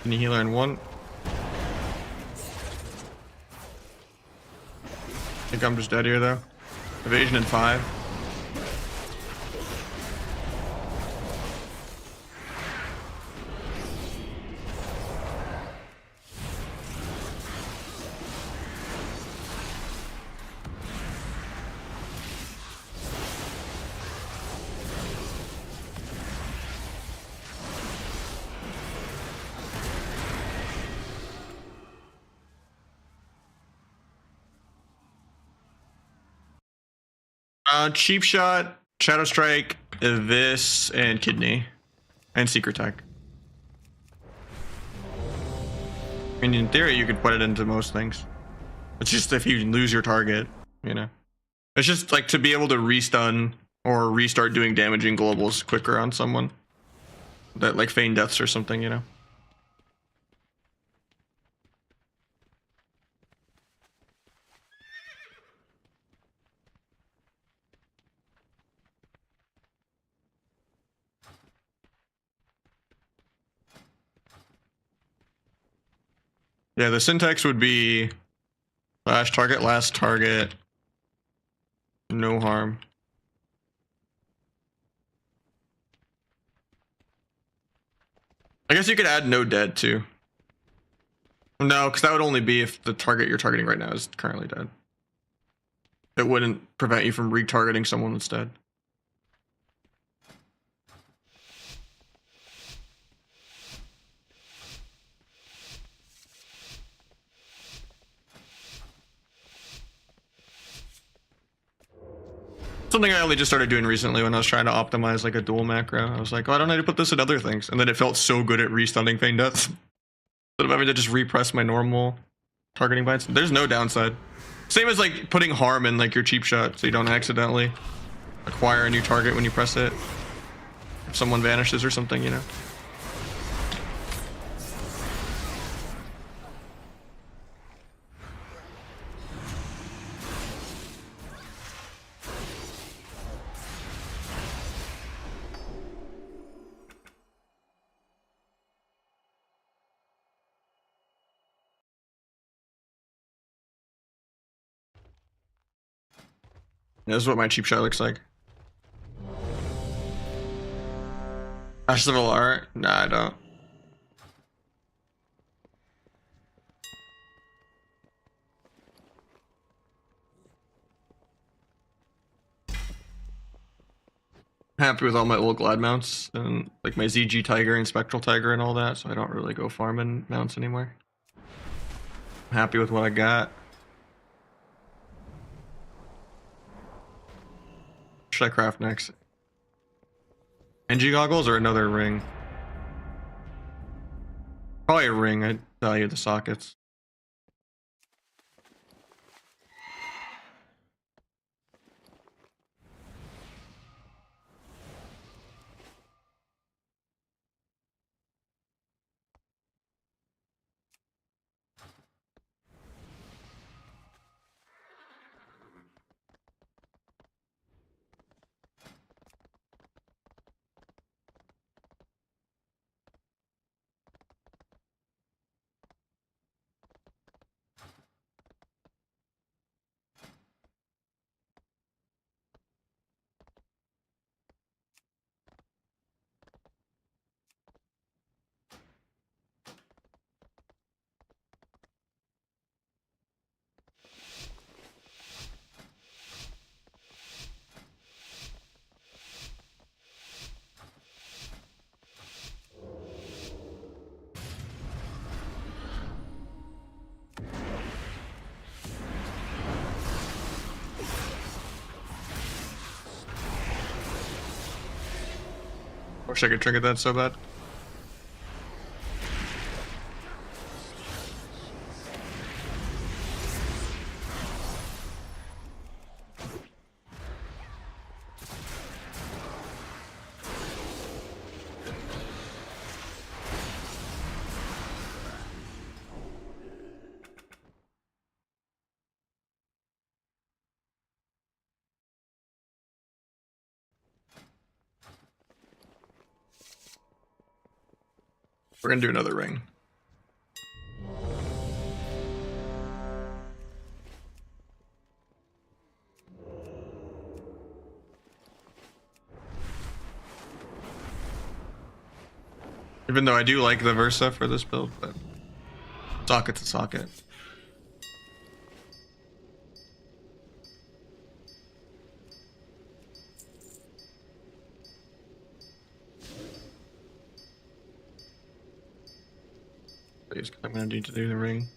Any healer in 1. I think I'm just dead here though. Evasion in 5. Cheap shot, shadow strike, this, and kidney, and secret tech. I mean, in theory, you could put it into most things. It's just if you lose your target, you know. It's just like to be able to restun or restart doing damaging globals quicker on someone. That like feign deaths or something, you know. Yeah, the syntax would be last target, no harm. I guess you could add no dead too. No, because that would only be if the target you're targeting right now is currently dead. It wouldn't prevent you from retargeting someone instead. Something I only just started doing recently when I was trying to optimize like a dual macro. I was like, oh, I don't need to put this in other things. And then it felt so good at restunning feign deaths. Instead of having to just repress my normal targeting bites. There's no downside. Same as like putting harm in like your cheap shot so you don't accidentally acquire a new target when you press it. If someone vanishes or something, you know. This is what my cheap shot looks like. Festival art? Nah, I don't. Happy with all my old glide mounts and like my ZG Tiger and Spectral Tiger and all that, so I don't really go farming mounts anymore. I'm happy with what I got. What should I craft next? NG goggles or another ring? Probably a ring. I value the sockets. Wish I could trigger that so bad. We're gonna do another ring. Even though I do like the Versa for this build, but socket's a socket. Please, I'm gonna need to do the ring.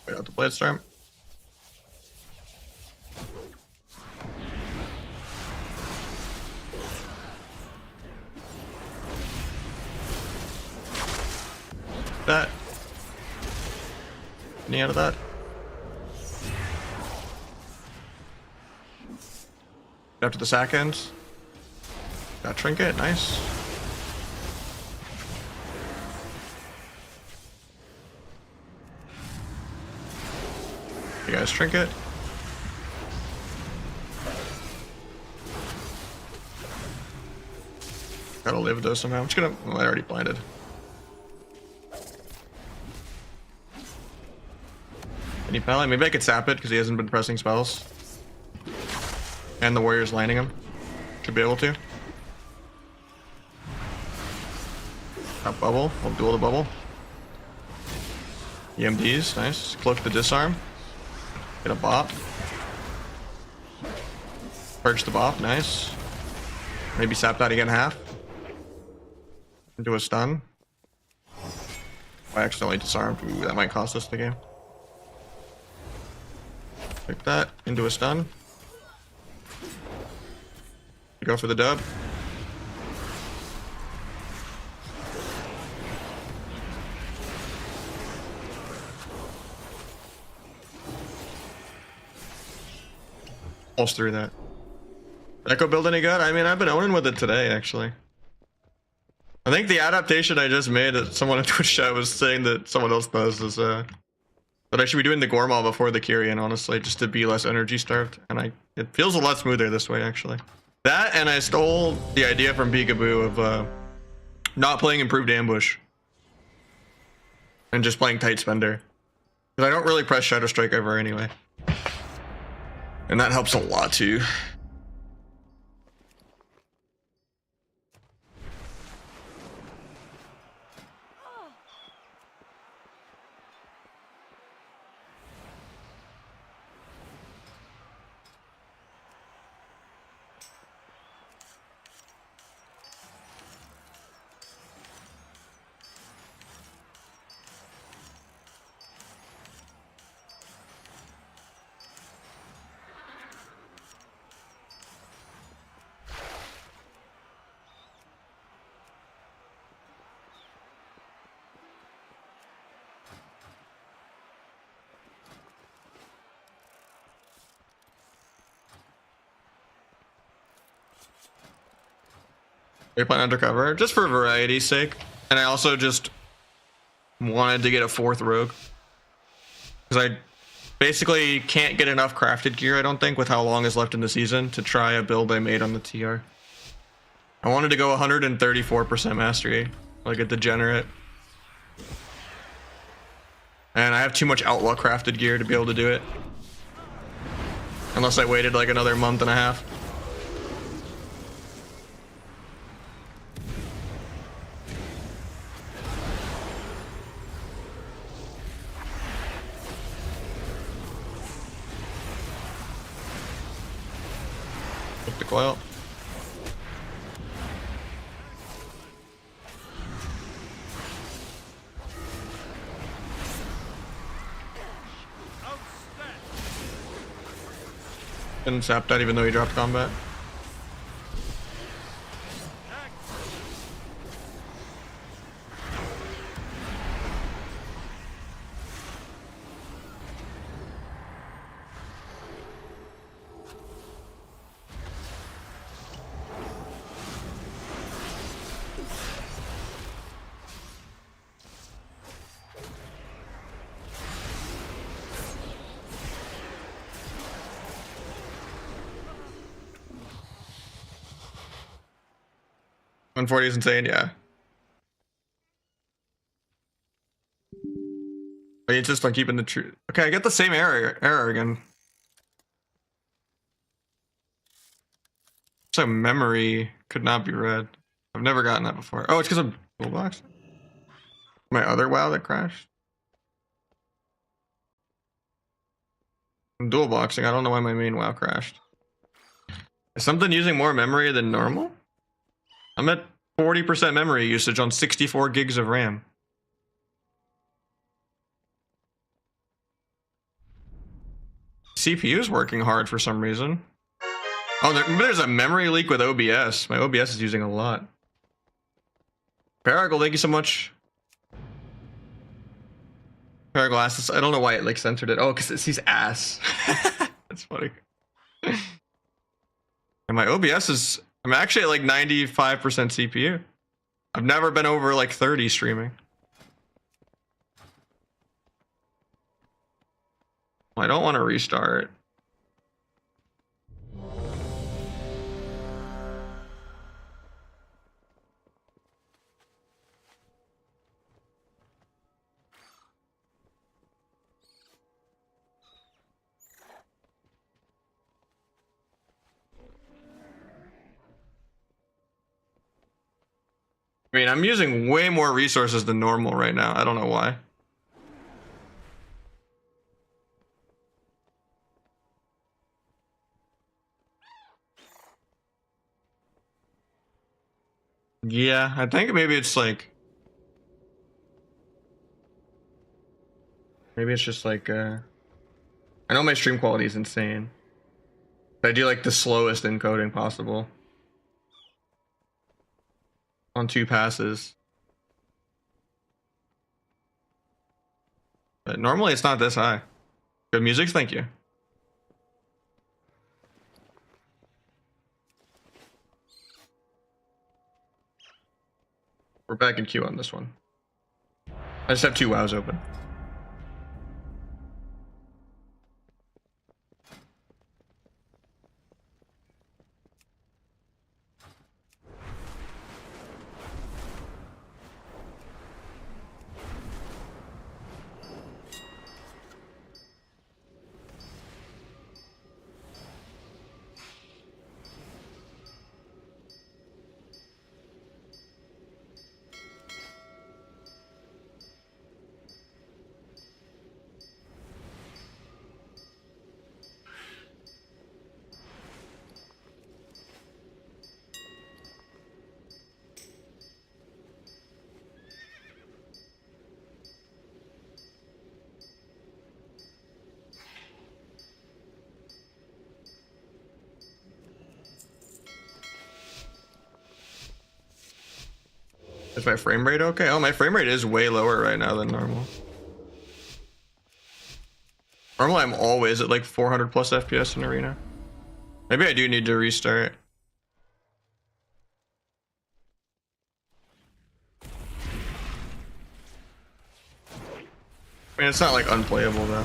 Wait out the blade storm. That. Any out of that? After the sack ends. Got trinket, nice. You guys trinket. Gotta live though somehow. I'm just gonna. Oh, I already blinded. Any pally? Maybe I could sap it because he hasn't been pressing spells. And the warrior's landing him. Should be able to. Top bubble. We'll duel the bubble. EMDs, nice. Cloak the disarm. Get a bop. Purge the bop, nice. Maybe sap that again half. Into a stun. I accidentally disarmed. Ooh, that might cost us the game. Pick that into a stun. Go for the dub. Almost through that. Echo build any good? I mean, I've been owning with it today, actually. I think the adaptation I just made that someone in Twitch chat was saying that someone else does is that I should be doing the Gormal before the Kyrian, honestly, just to be less energy starved. And it feels a lot smoother this way, actually. That, and I stole the idea from Peekaboo of not playing Improved Ambush. And just playing Tight Spender. Because I don't really press Shadow Strike ever anyway. And that helps a lot too. Are you playing undercover? Just for variety's sake. And I also just wanted to get a 4th rogue. Because I basically can't get enough crafted gear, I don't think, with how long is left in the season to try a build I made on the TR. I wanted to go 134% mastery, like a degenerate. And I have too much outlaw crafted gear to be able to do it. Unless I waited like another month and a half. Look the coil. Didn't sap that even though he dropped combat. $140 is insane, yeah. But it's just like keeping the truth. Okay, I get the same error again. So memory could not be read. I've never gotten that before. Oh, it's because of dual box. My other WoW that crashed. I'm dual boxing. I don't know why my main WoW crashed. Is something using more memory than normal? I'm at 40% memory usage on 64 gigs of RAM. CPU is working hard for some reason. Oh, there's a memory leak with OBS. My OBS is using a lot. Paragle, thank you so much. Paragle asked, I don't know why it like censored it. Oh, because it sees ass. That's funny. And my OBS is, I'm actually at like 95% CPU. I've never been over like 30 streaming. I don't want to restart. I mean, I'm using way more resources than normal right now. I don't know why. Yeah, I think maybe it's like... Maybe it's just like... I know my stream quality is insane. But I do like the slowest encoding possible. On 2 passes. But normally it's not this high. Good music, thank you. We're back in queue on this one. I just have 2 WoWs open. Is my frame rate okay? Oh, my frame rate is way lower right now than normal. Normally I'm always at like 400 plus FPS in arena. Maybe I do need to restart. mean, it's not like unplayable though.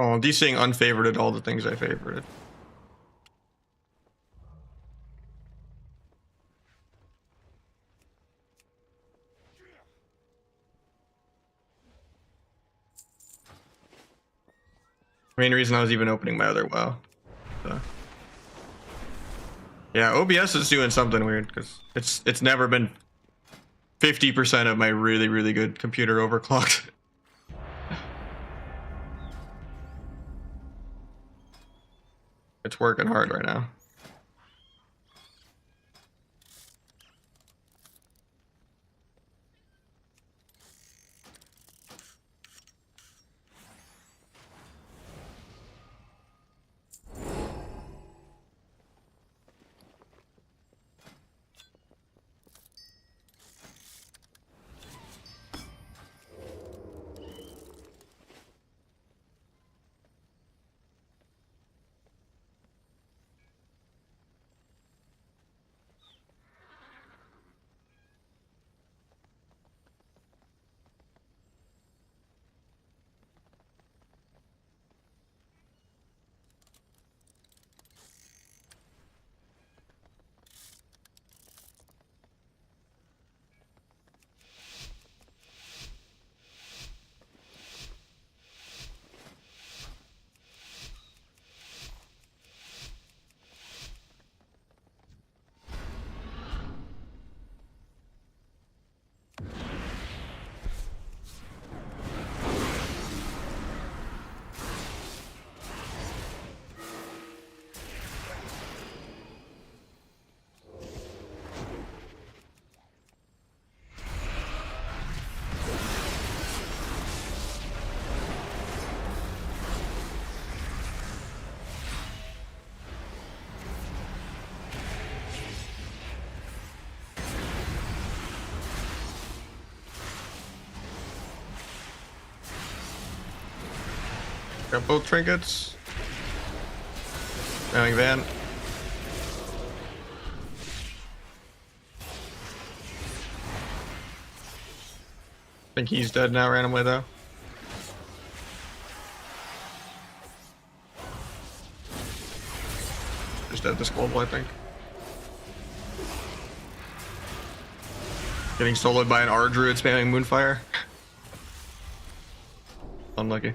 Oh, these saying unfavorited all the things I favorited. Main reason I was even opening my other WoW. So. Yeah, OBS is doing something weird because it's never been 50% of my really good computer overclocked. It's working hard right now. Got both trinkets. Knowing Van. I think he's dead now randomly though. Just dead this global, I think. Getting soloed by an R druid spamming Moonfire. Unlucky.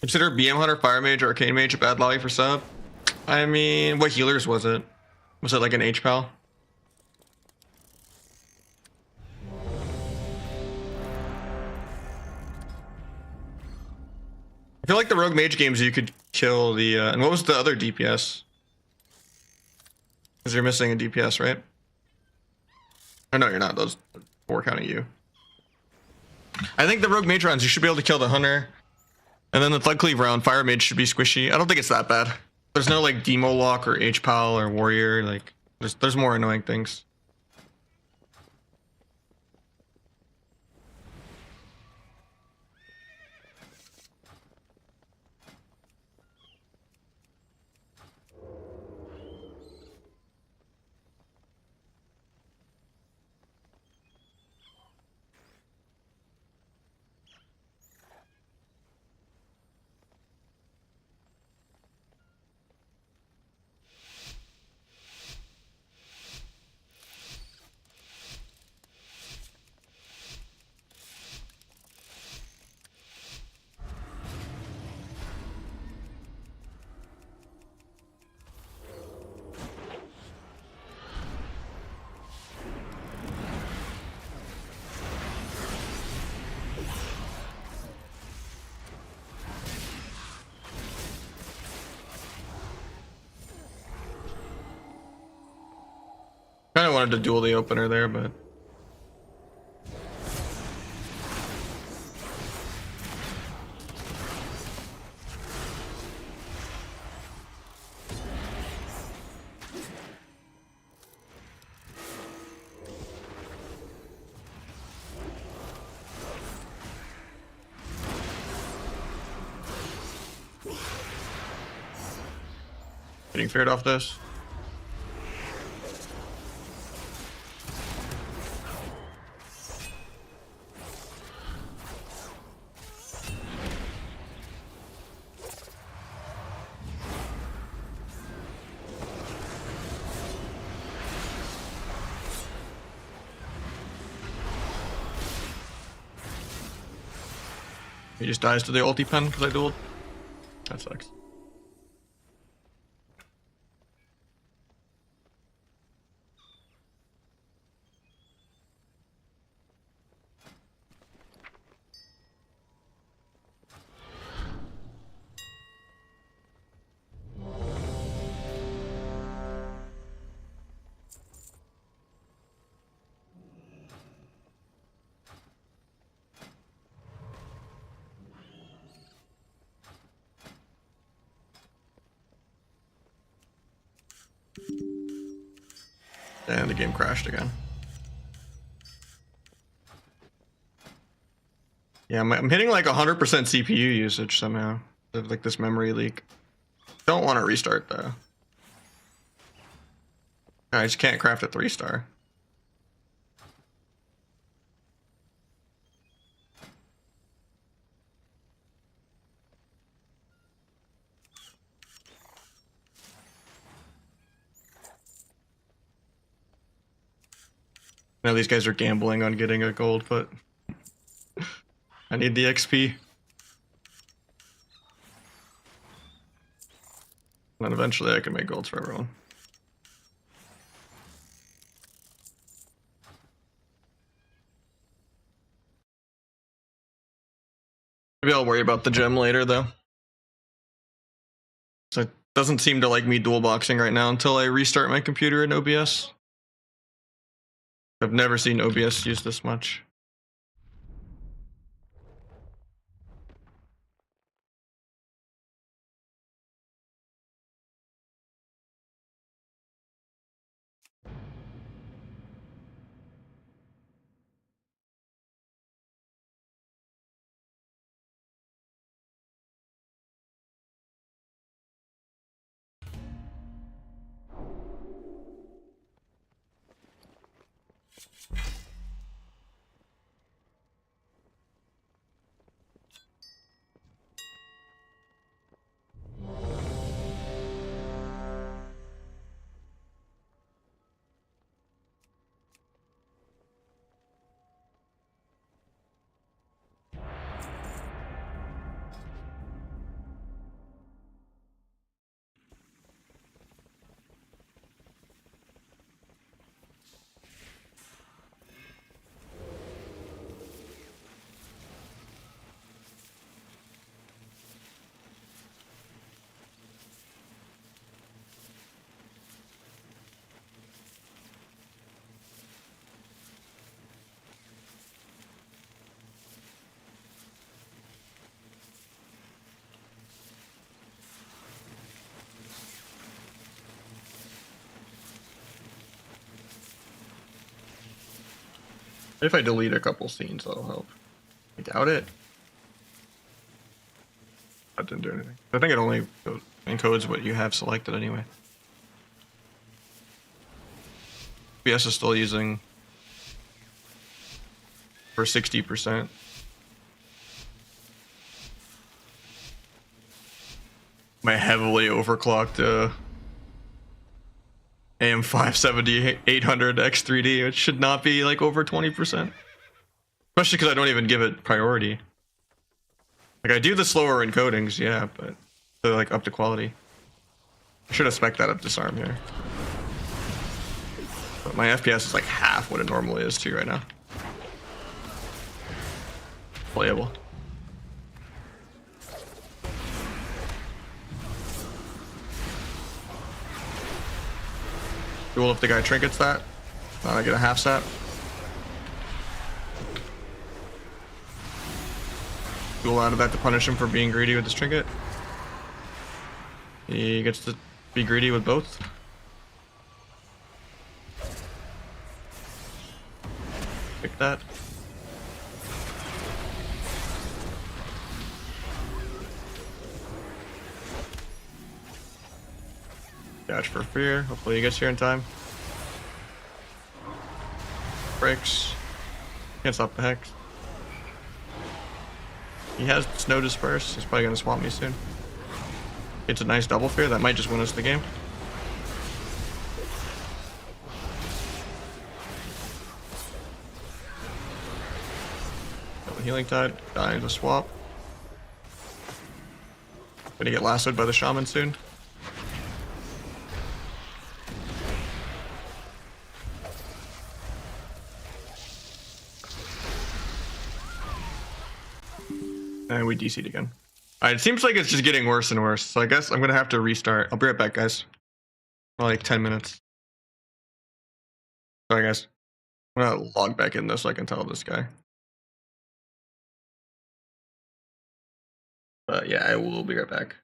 Consider BM Hunter, Fire Mage, Arcane Mage a bad lobby for sub? I mean, what healers was it? Was it like an H-Pal? I feel like the Rogue Mage games you could kill the, and what was the other DPS? Because you're missing a DPS, right? Oh no, you're not. Those 4 counting you. I think the Rogue Mage rounds, you should be able to kill the Hunter. And then the Thug Cleave round, Fire Mage should be squishy. I don't think it's that bad. There's no like Demo Lock or H-Pal or Warrior. Like, there's more annoying things. wanted to duel the opener there, but getting feared off this. He just dies to the ulti pen because I dueled. That sucks. And the game crashed again. Yeah, I'm hitting like 100% CPU usage somehow. Like this memory leak. Don't want to restart though. I just can't craft a 3-star. Now these guys are gambling on getting a gold, but I need the XP. And then eventually I can make golds for everyone. Maybe I'll worry about the gem later though. So it doesn't seem to like me dual boxing right now until I restart my computer in OBS. I've never seen OBS used this much. If I delete a couple scenes, that'll help. I doubt it. That didn't do anything. I think it only encodes what you have selected anyway. OBS is still using for 60%. My heavily overclocked AM570 800 X3D, which should not be like over 20%. Especially because I don't even give it priority. Like I do the slower encodings, yeah, but they're like up to quality. I should have spec'd that up disarm here. But my FPS is like half what it normally is too right now. Playable. Cool if the guy trinkets that. I get a half sap. Duel out of that to punish him for being greedy with this trinket. He gets to be greedy with both. Pick that. Dash for fear. Hopefully he gets here in time. Breaks. Can't stop the hex. He has snow disperse. He's probably gonna swamp me soon. It's a nice double fear. That might just win us the game. Healing Tide. Dying to swap. Gonna get lassoed by the shaman soon. And we DC'd again. Alright, it seems like it's just getting worse and worse. So I guess I'm gonna have to restart. I'll be right back, guys. Like 10 minutes. Sorry, guys. I'm gonna log back in this so I can tell this guy. But yeah, I will be right back.